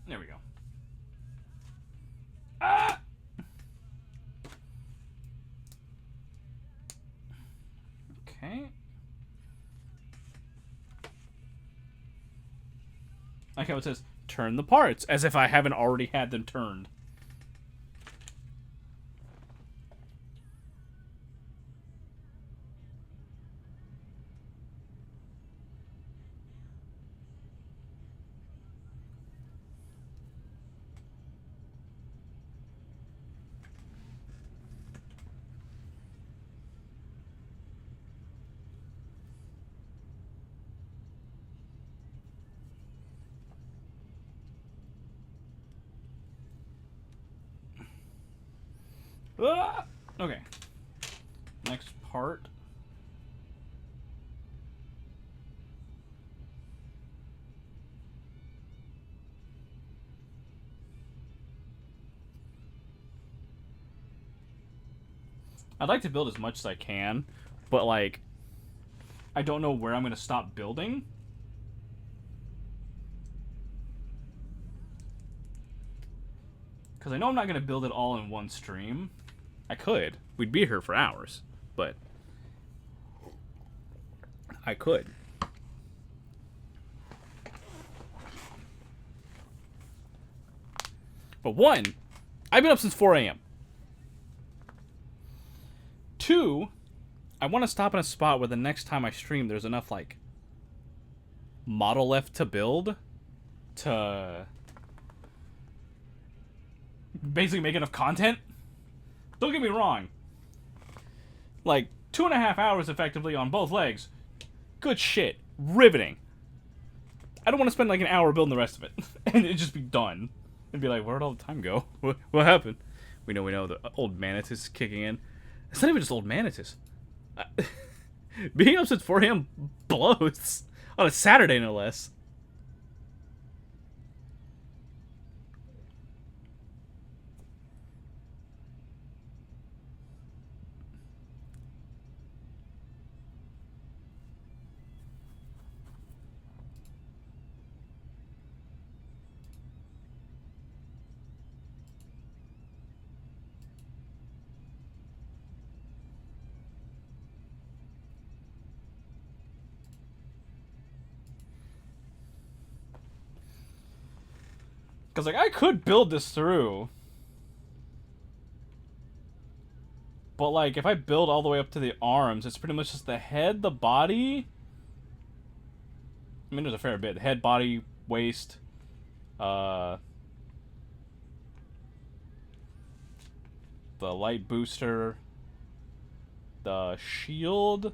Speaker 2: There we go. Ah! Okay. like how it says, turn the parts, as if I haven't already had them turned. Ah! Okay. Next part. I'd like to build as much as I can, but like, I don't know where I'm going to stop building. Because I know I'm not going to build it all in one stream. I could. We'd be here for hours. But I could. But one, I've been up since 4 a.m. 2, I want to stop in a spot where the next time I stream there's enough, like, model left to build to basically make enough content. Don't get me wrong. Like, 2.5 hours effectively on both legs. Good shit. Riveting. I don't want to spend like an hour building the rest of it. And it just be done. And be like, where'd all the time go? What happened? We know the old Manitus is kicking in. It's not even just old Manitus. Being up since 4 a.m. blows. On a Saturday, no less. Because, like, I could build this through. But, like, if I build all the way up to the arms, it's pretty much just the head, the body. I mean, there's a fair bit. Head, body, waist. The light booster. The shield.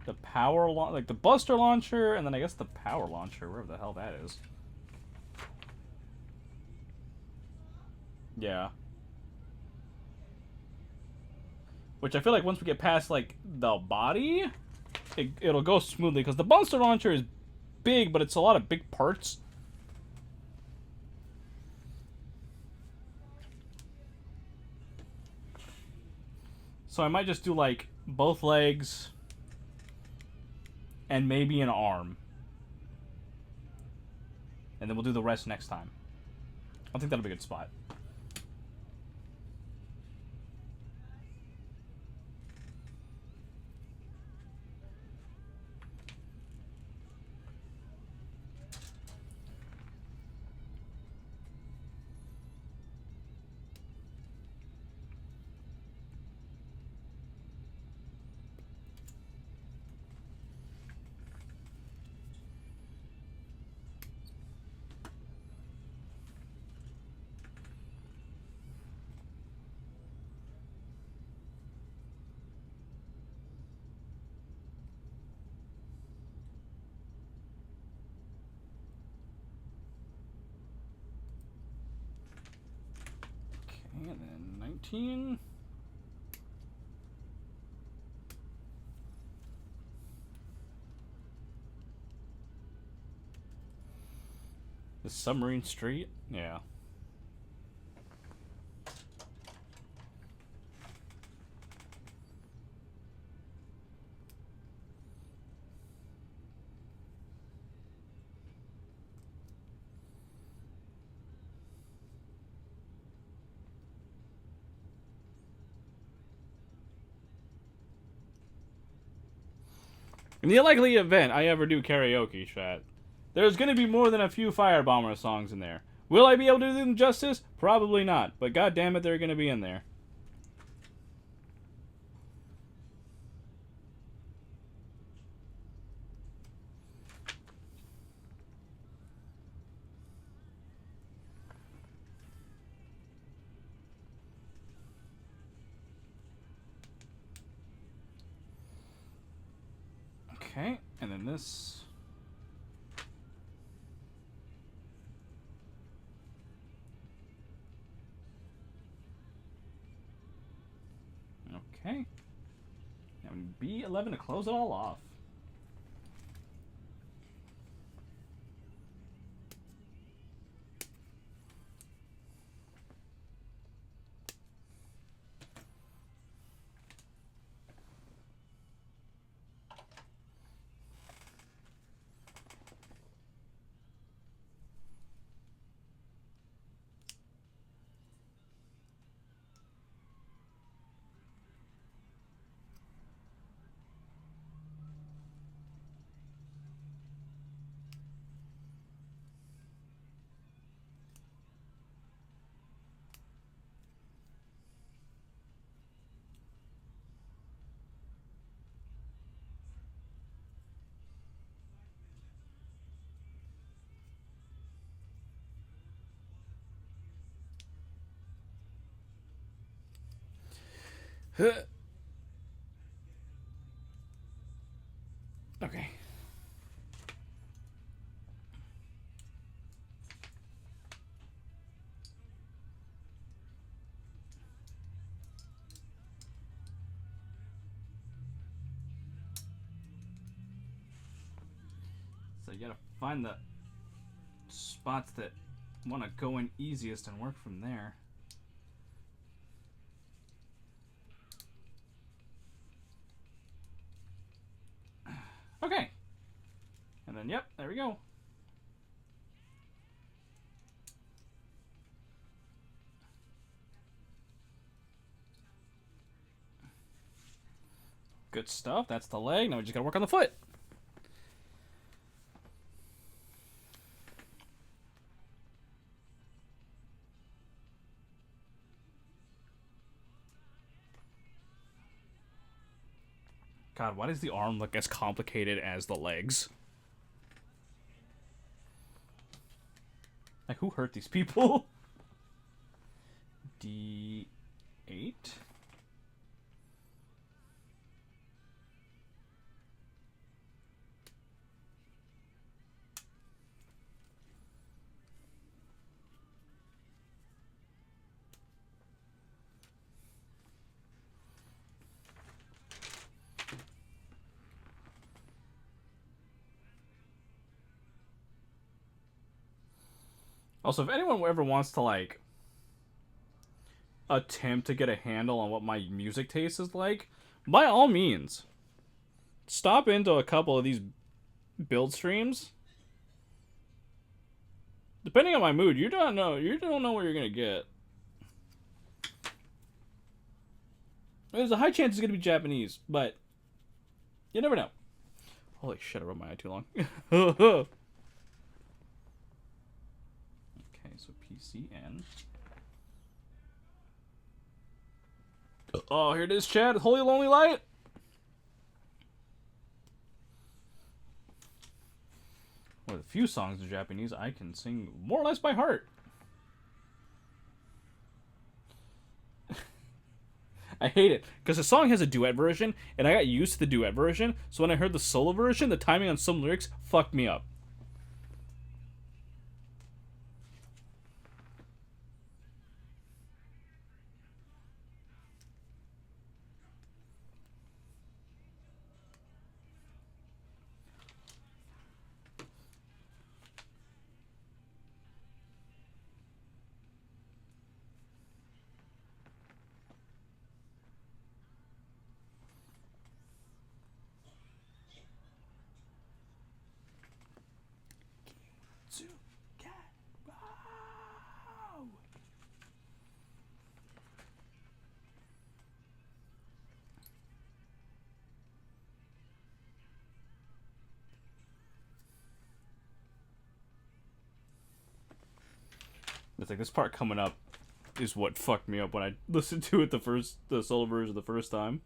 Speaker 2: The power like the buster launcher, and then I guess the power launcher, wherever the hell that is. Yeah. Which I feel like once we get past, like, the body, it'll go smoothly. Because the buster launcher is big, but it's a lot of big parts. So I might just do, like, both legs and maybe an arm. And then we'll do the rest next time. I think that'll be a good spot. And then 19. The submarine street? Yeah. In the likely event I ever do karaoke, chat, There's going to be more than a few Firebomber songs in there. Will I be able to do them justice? Probably not, but god damn it, they're going to be in there. Okay, and then this. Okay. And B11 to close it all off. Okay. So you gotta find the spots that want to go in easiest and work from there. Okay. And then, yep, there we go. Good stuff. That's the leg. Now we just gotta work on the foot. God, why does the arm look as complicated as the legs? Like, who hurt these people? D8. Also, if anyone ever wants to, like, attempt to get a handle on what my music taste is like, by all means, stop into a couple of these build streams. Depending on my mood, you don't know what you're gonna get. There's a high chance it's gonna be Japanese, but you never know. Holy shit, I rubbed my eye too long. Okay, so PCN. Oh, here it is, Chad. Holy Lonely Light. One of the few songs in Japanese I can sing more or less by heart. I hate it, because the song has a duet version, and I got used to the duet version, so when I heard the solo version, the timing on some lyrics fucked me up. It's like this part coming up is what fucked me up when I listened to it the solo version the first time.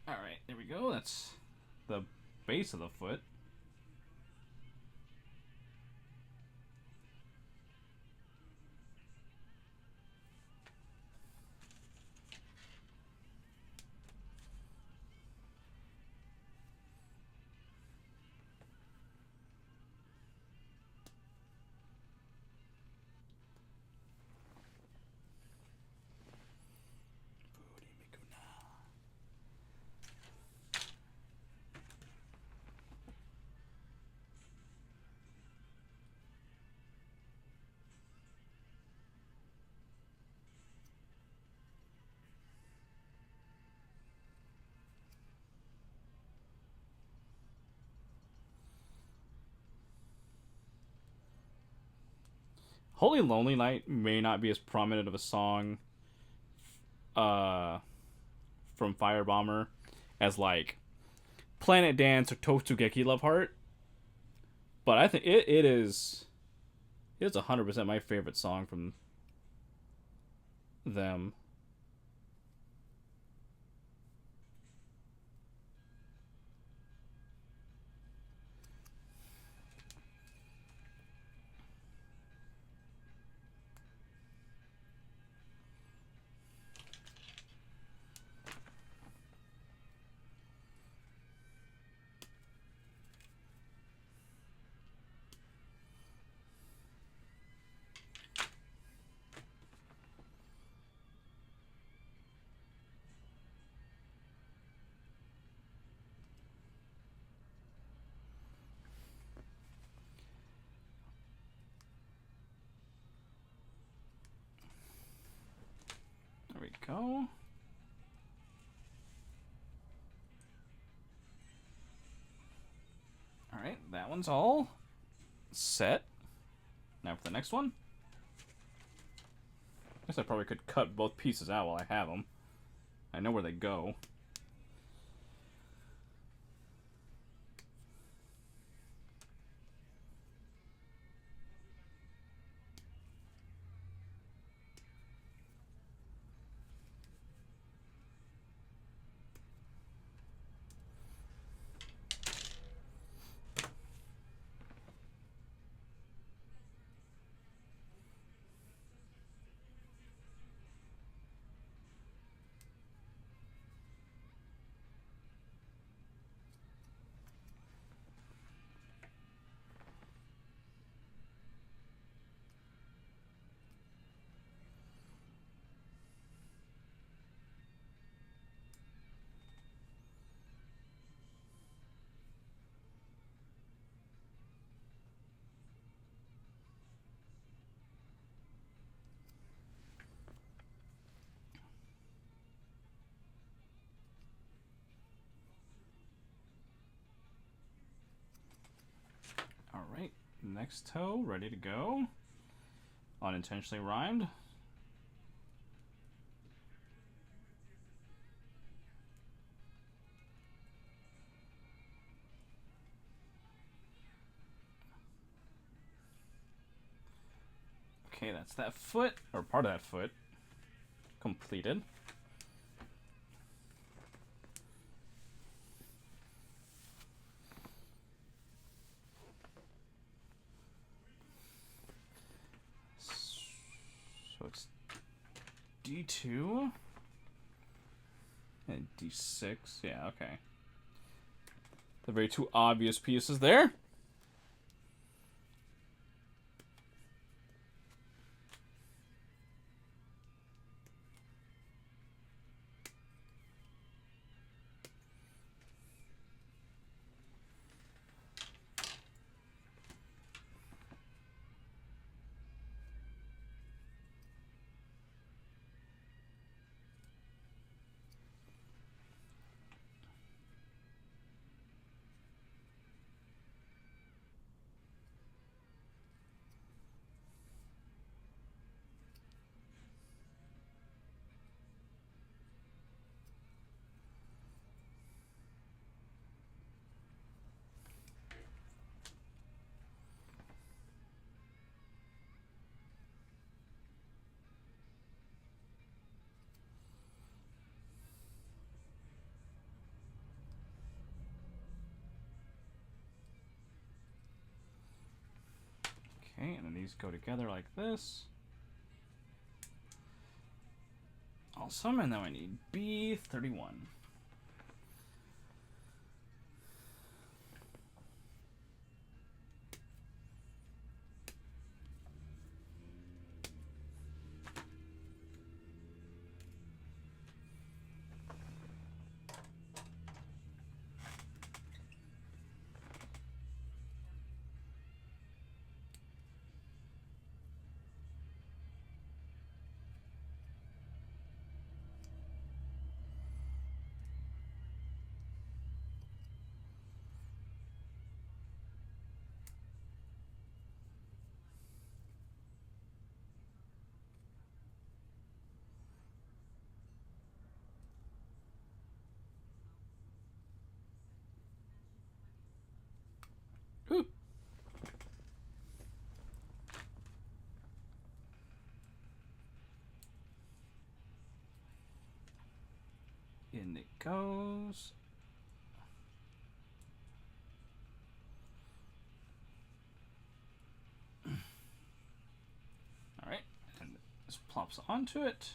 Speaker 2: Alright, there we go. That's the base of the foot. Holy Lonely Night may not be as prominent of a song from Firebomber as like Planet Dance or Totsugeki Love Heart, but I think it is 100% my favorite song from them. There we go. Alright, that one's all set. Now for the next one. I guess I probably could cut both pieces out while I have them. I know where they go. Alright, next toe, ready to go. Unintentionally rhymed. Okay, that's that foot, or part of that foot, completed. D2 and D6. Yeah, okay. The very two obvious pieces there. Okay, and then these go together like this. Awesome, and then I need B31. Ooh. In it goes. Alright, and this plops onto it.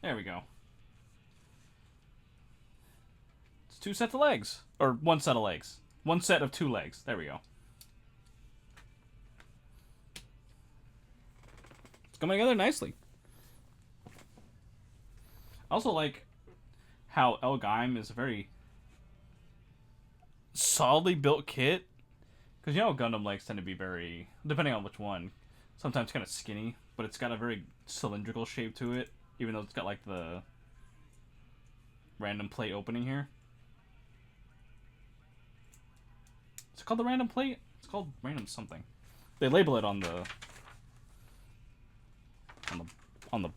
Speaker 2: There we go. It's two sets of legs. Or one set of legs. One set of two legs. There we go. It's coming together nicely. I also like how L-Gaim is a very solidly built kit. Because you know Gundam legs tend to be very, depending on which one, sometimes kind of skinny. But it's got a very cylindrical shape to it. Even though it's got like the random plate opening here. Is it called the random plate? It's called random something. They label it on the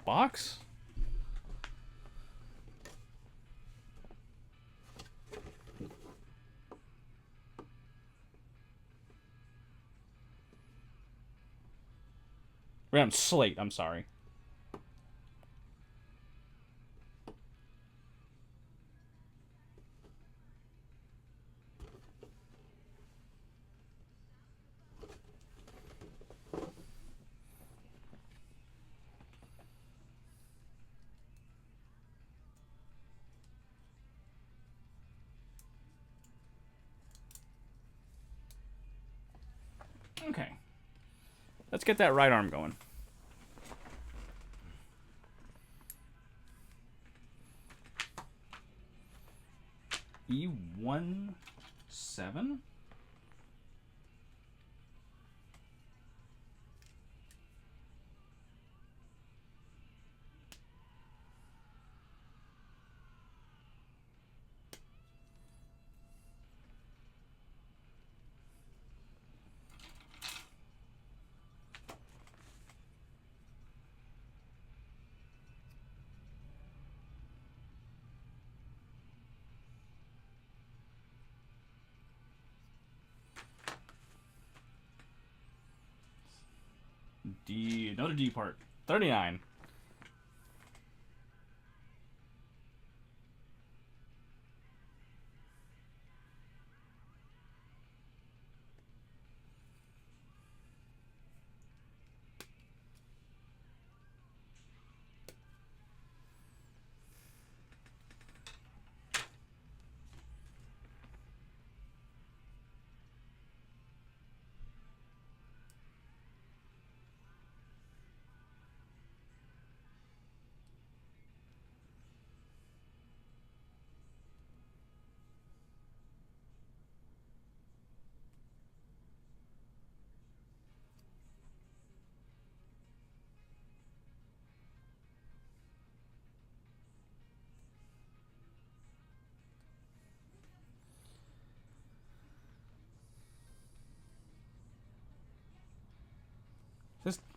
Speaker 2: box. Random slate, I'm sorry. Okay. Let's get that right arm going. E17? D, another D part. 39.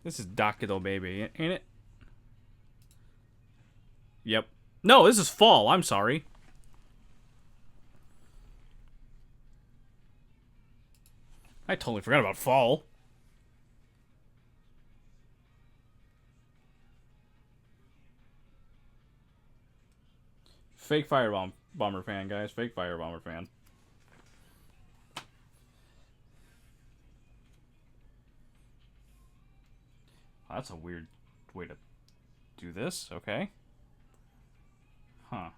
Speaker 2: This is Dakido, baby, ain't it? Yep. No, this is fall. I'm sorry. I totally forgot about fall. Fake Bomber fan, guys. Fake Bomber fan. Oh, that's a weird way to do this. Okay. Huh.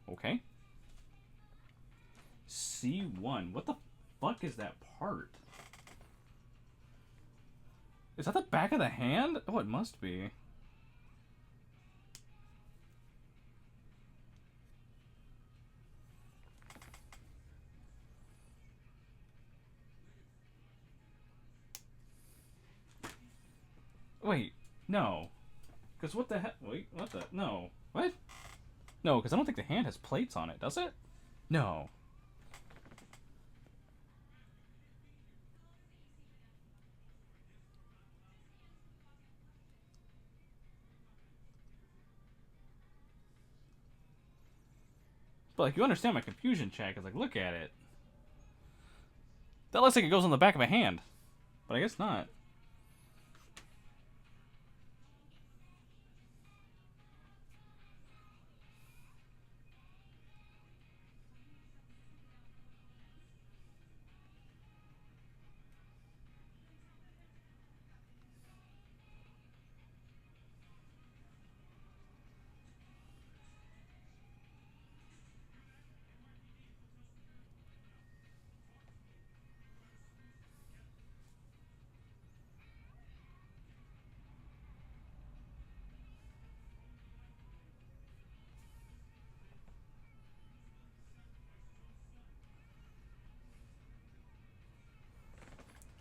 Speaker 2: Okay. C1. What the fuck is that part? Is that the back of the hand? Oh, it must be. Wait, no. Because what the heck? Wait, what the? No. What? No, because I don't think the hand has plates on it, does it? No. But, like, you understand my confusion, chat, because, like, look at it. That looks like it goes on the back of a hand. But I guess not.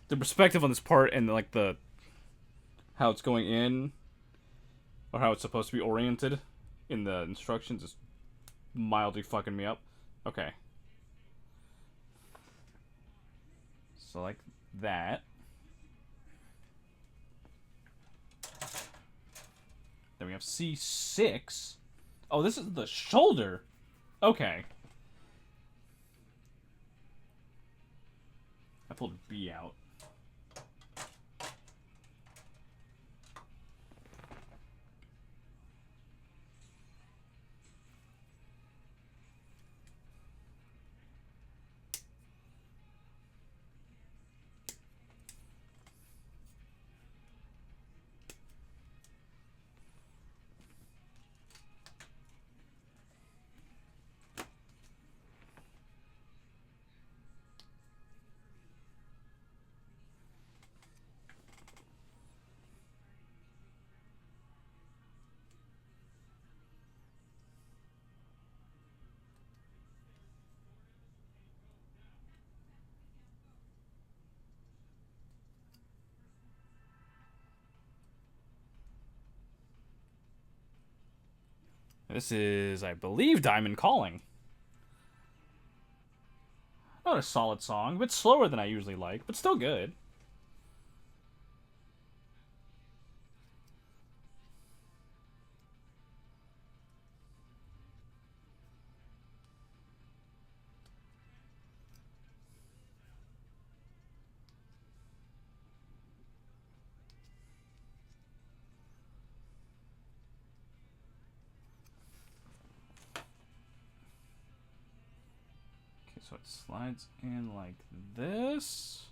Speaker 2: The perspective on this part and, like, the... how it's going in, or how it's supposed to be oriented in the instructions is mildly fucking me up. Okay. So, like, that. Then we have C6. Oh, this is the shoulder. Okay. I pulled B out. This is, I believe, Diamond Calling. Not a solid song, a bit slower than I usually like, but still good. Okay, so it slides in like this.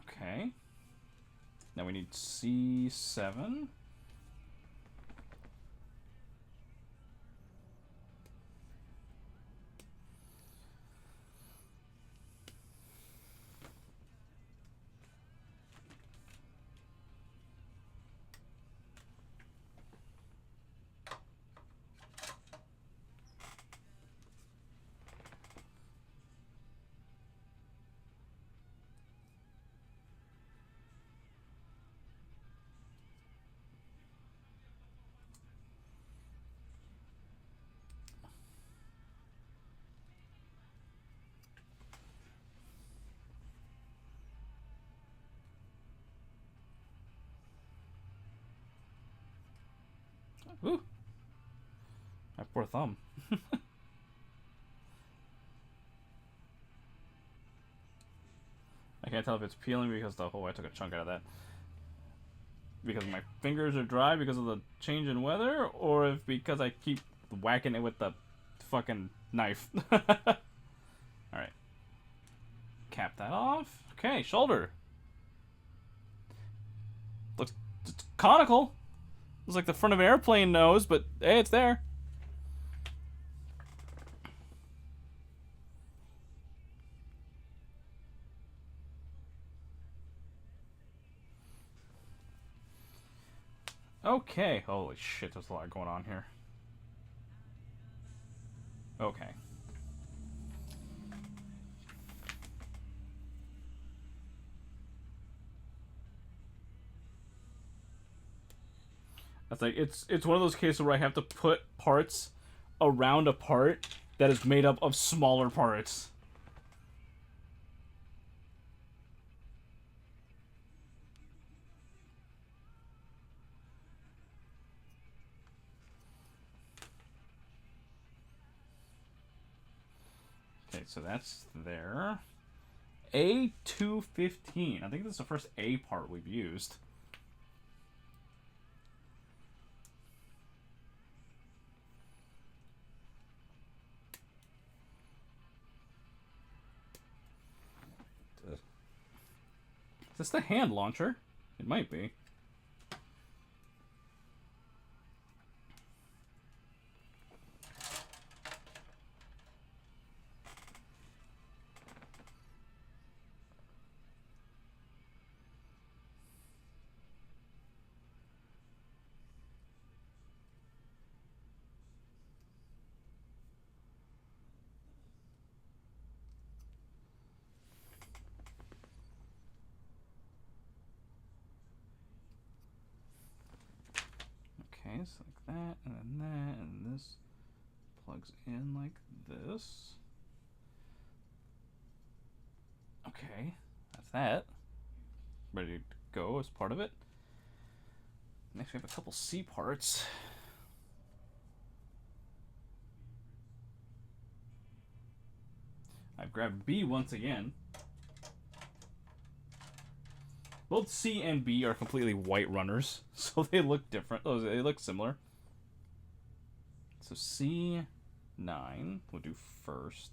Speaker 2: Okay. Now we need C7. Ooh. My poor thumb. I can't tell if it's peeling because I took a chunk out of that. Because my fingers are dry because of the change in weather, or if because I keep whacking it with the fucking knife. Alright. Cap that off. Okay, shoulder. Looks it's conical. Looks like the front of an airplane nose, but hey, it's there. Okay. Holy shit, there's a lot going on here. Okay. That's like it's one of those cases where I have to put parts around a part that is made up of smaller parts. Okay, so that's there. A215. I think this is the first A part we've used. Is this the hand launcher? It might be. Okay, so like that, and then that, and this plugs in like this. Okay, that's that. Ready to go as part of it. Next we have a couple C parts. I've grabbed B once again. Both C and B are completely white runners, so they look different. Oh, they look similar. So C9 we'll do first.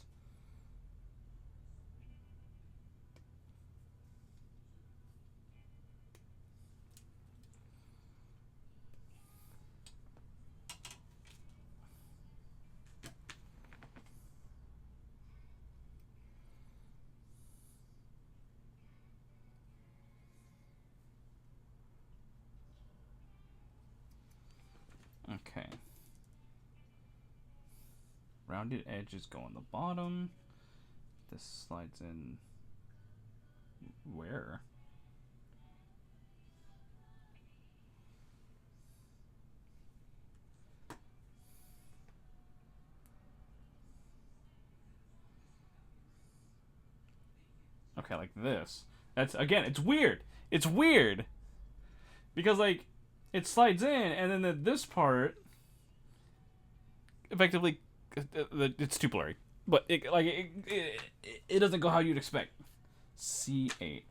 Speaker 2: Okay. Rounded edges go on the bottom. This slides in where? Okay, like this. That's again, it's weird. It's weird. Because like it slides in and then this part effectively it's too blurry. But it doesn't go how you'd expect. C8.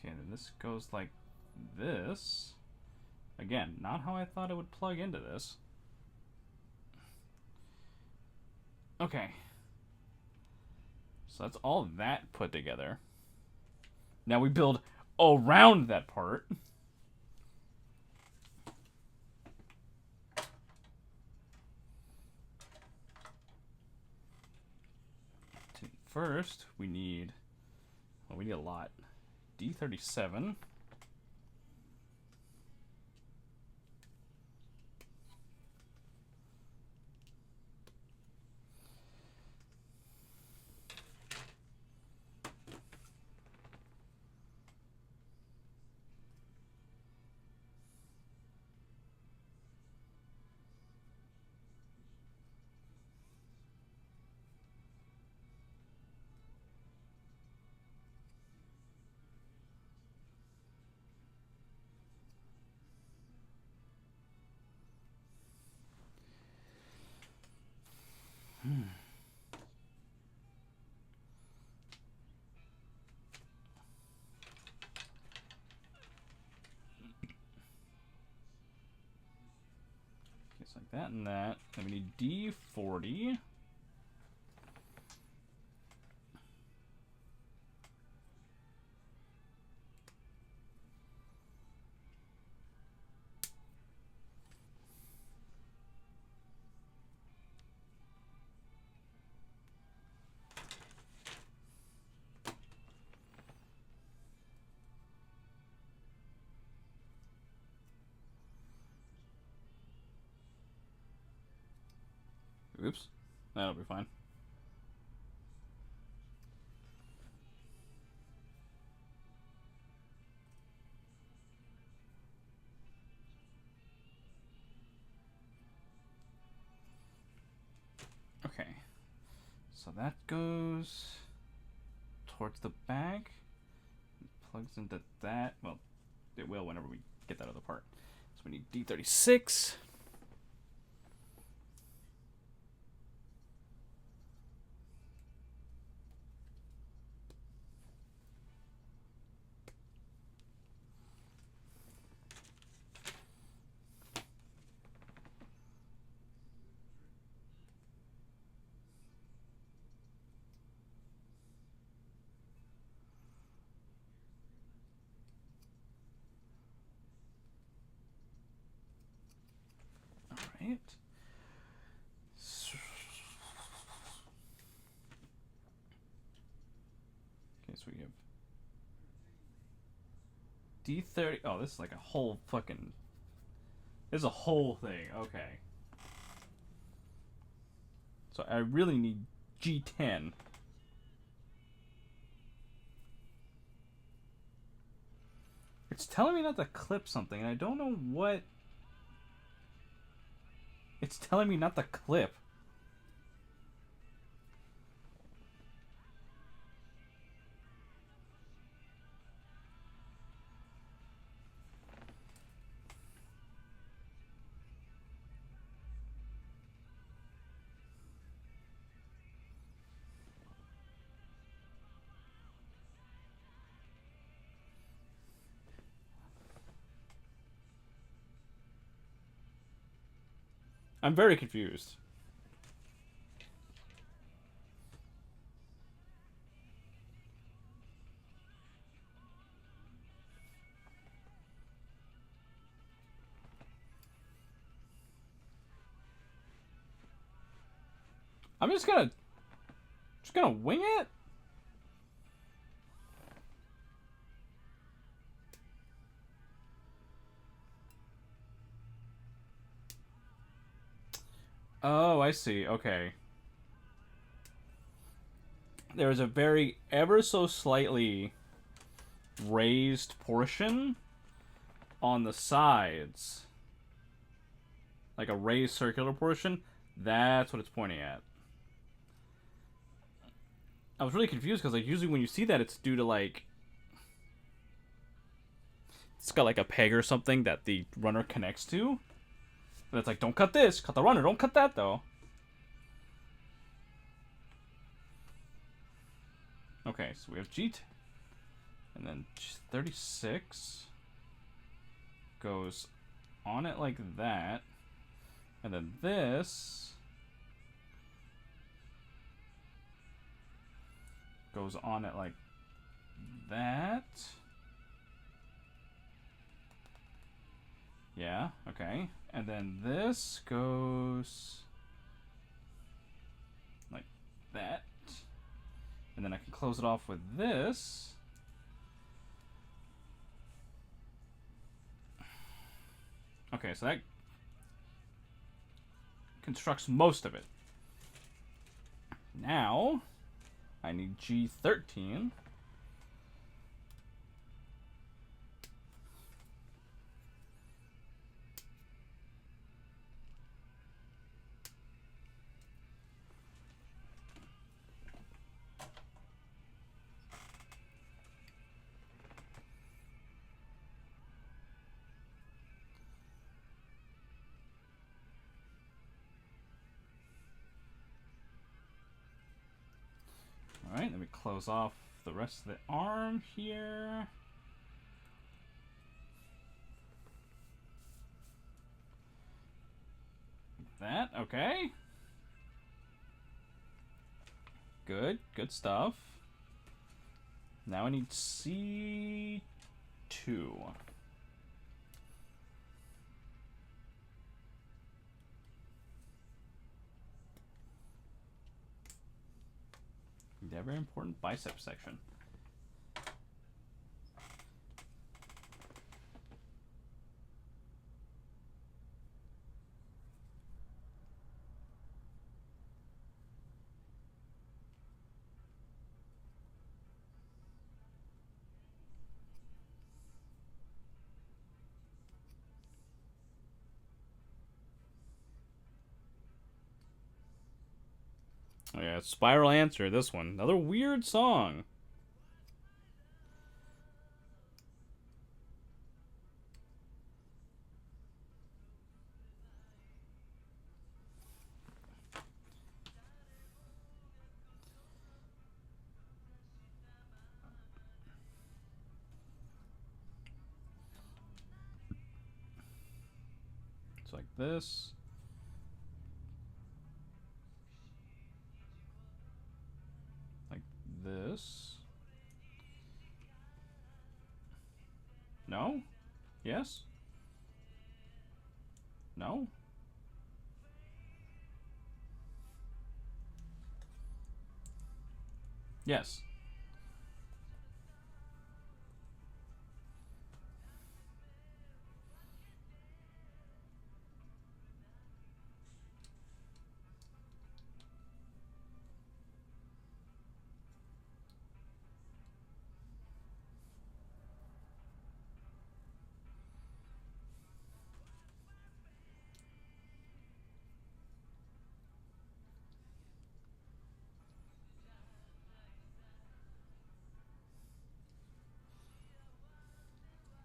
Speaker 2: Okay, then this goes like this. Again, not how I thought it would plug into this. Okay. So that's all that put together. Now we build around that part. First, we need a lot. D37. It's like that and that. Then we need D40. Oops. That'll be fine. Okay. So that goes towards the back. It plugs into that. Well, it will whenever we get that other part. So we need D36. Alright. Okay, so we have D30. Oh, this is like a whole fucking... This is a whole thing. Okay. So I really need G10. It's telling me not to clip something, and I don't know what... It's telling me not to clip. I'm very confused. I'm just gonna wing it. Oh, I see. Okay. There is a very ever so slightly raised portion on the sides. Like a raised circular portion. That's what it's pointing at. I was really confused because like usually when you see that it's due to like it's got like a peg or something that the runner connects to. And it's like, don't cut this, cut the runner, don't cut that though. Okay, so we have G10. And then 36 goes on it like that. And then this goes on it like that. Yeah, okay. And then this goes like that. And then I can close it off with this. Okay, so that constructs most of it. Now, I need G13. Alright, then we close off the rest of the arm here. that. Okay. Good. Good stuff. Now I need C2. Yeah, very important bicep section. Oh yeah, Spiral Answer, this one. Another weird song. It's like this. Like this. No? Yes? No? Yes.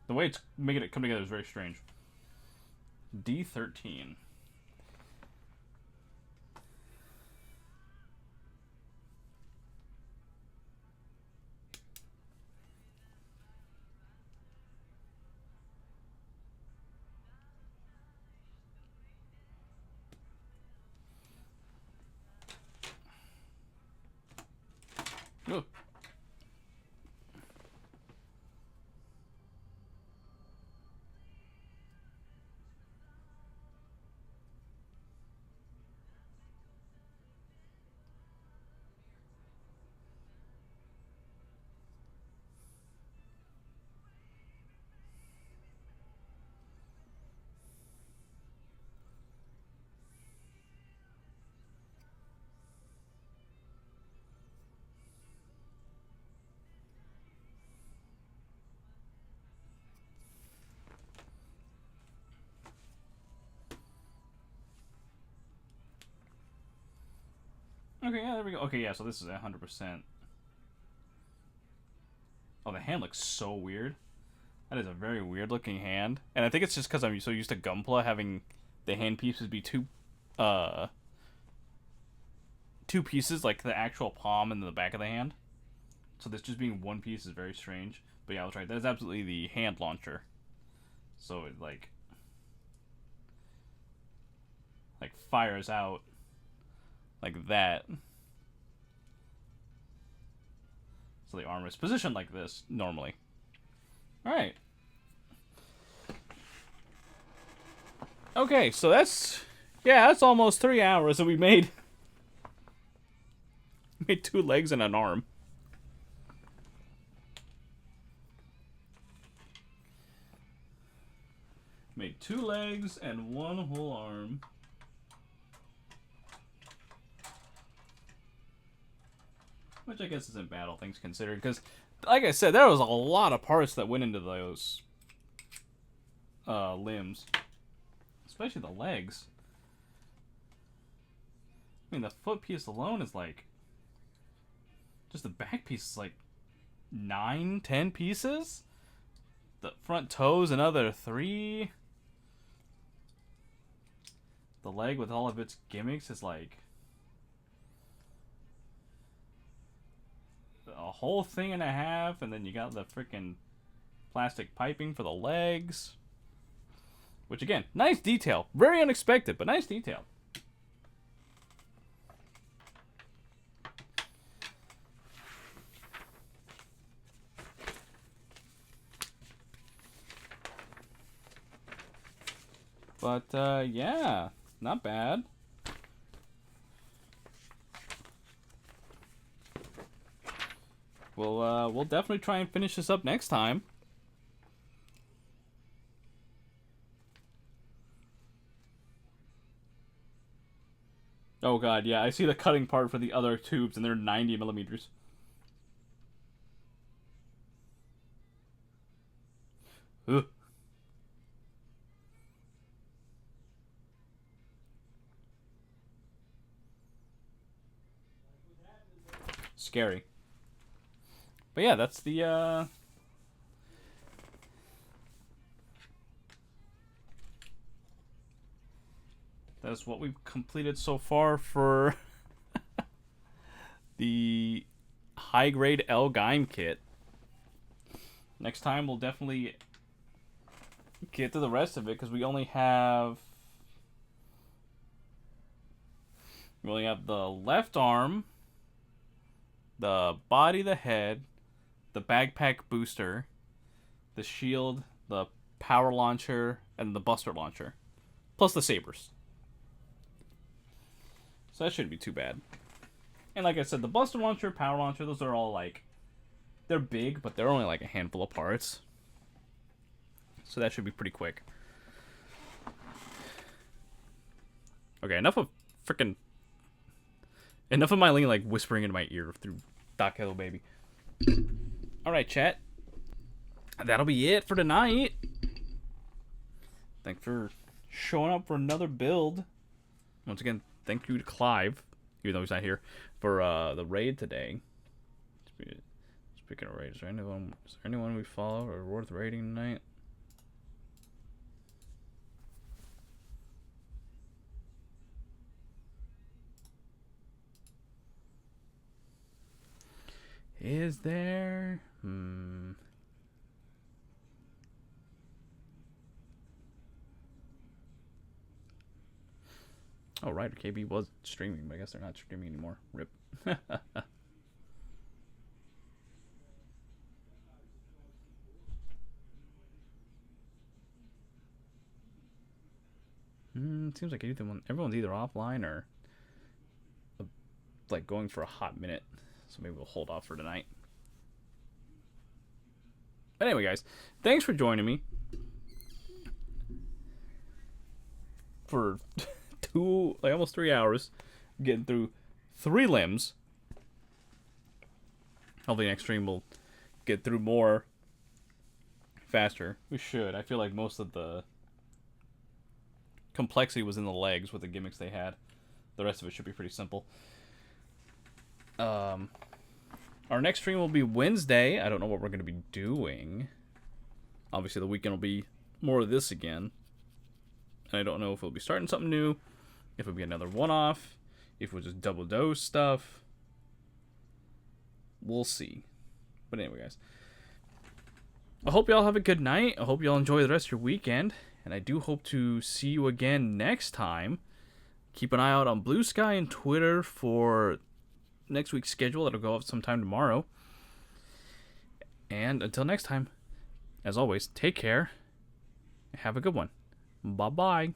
Speaker 2: The way it's making it come together is very strange. D13. Ugh. Okay, yeah, there we go. Okay, yeah, so this is 100%. Oh, the hand looks so weird. That is a very weird looking hand. And I think it's just because I'm so used to Gunpla having the hand pieces be two pieces, like the actual palm and the back of the hand. So this just being one piece is very strange. But yeah, I was right. That is absolutely the hand launcher. So it like fires out like that. So the arm is positioned like this normally. Alright. Okay, so that's almost 3 hours that we made 2 legs and an arm. Made 2 legs and 1 whole arm. Which I guess isn't bad, all things considered, because, like I said, there was a lot of parts that went into those limbs. Especially the legs. I mean, the foot piece alone is like... Just the back piece is like 9, 10 pieces? The front toes, another 3. The leg with all of its gimmicks is like... a whole thing and a half, and then you got the freaking plastic piping for the legs. Which, again, nice detail. Very unexpected, but nice detail. But, yeah, not bad. We'll definitely try and finish this up next time. Oh god, yeah, I see the cutting part for the other tubes, and they're 90 millimeters. Ugh. Scary. But yeah, that's the, that's what we've completed so far for the high-grade L-Gaim kit. Next time, we'll definitely get to the rest of it, because we only have the left arm, the body, the head, the backpack booster, the shield, the power launcher, and the buster launcher, plus the sabers. So that shouldn't be too bad. And like I said, the buster launcher, power launcher, those are all like, they're big, but they're only like a handful of parts. So that should be pretty quick. Okay, enough of Mylene like whispering in my ear through Doc Hello Baby. Alright, chat. That'll be it for tonight. Thanks for showing up for another build. Once again, thank you to Clive, even though he's not here, for the raid today. Speaking of raids, is there anyone we follow or worth raiding tonight? Is there? Oh, right. KB was streaming, but I guess they're not streaming anymore. Rip. Seems like everyone's either offline or like going for a hot minute. So maybe we'll hold off for tonight. But anyway, guys, thanks for joining me for almost 3 hours, getting through 3 limbs. Hopefully next stream we'll get through more faster. We should. I feel like most of the complexity was in the legs with the gimmicks they had. The rest of it should be pretty simple. Our next stream will be Wednesday. I don't know what we're going to be doing. Obviously, the weekend will be more of this again. And I don't know if we'll be starting something new, if it'll be another one-off, if we'll just double dose stuff. We'll see. But anyway, guys, I hope y'all have a good night. I hope y'all enjoy the rest of your weekend. And I do hope to see you again next time. Keep an eye out on Blue Sky and Twitter for next week's schedule. That'll go up sometime tomorrow. And until next time, as always, take care. Have a good one. Bye-bye.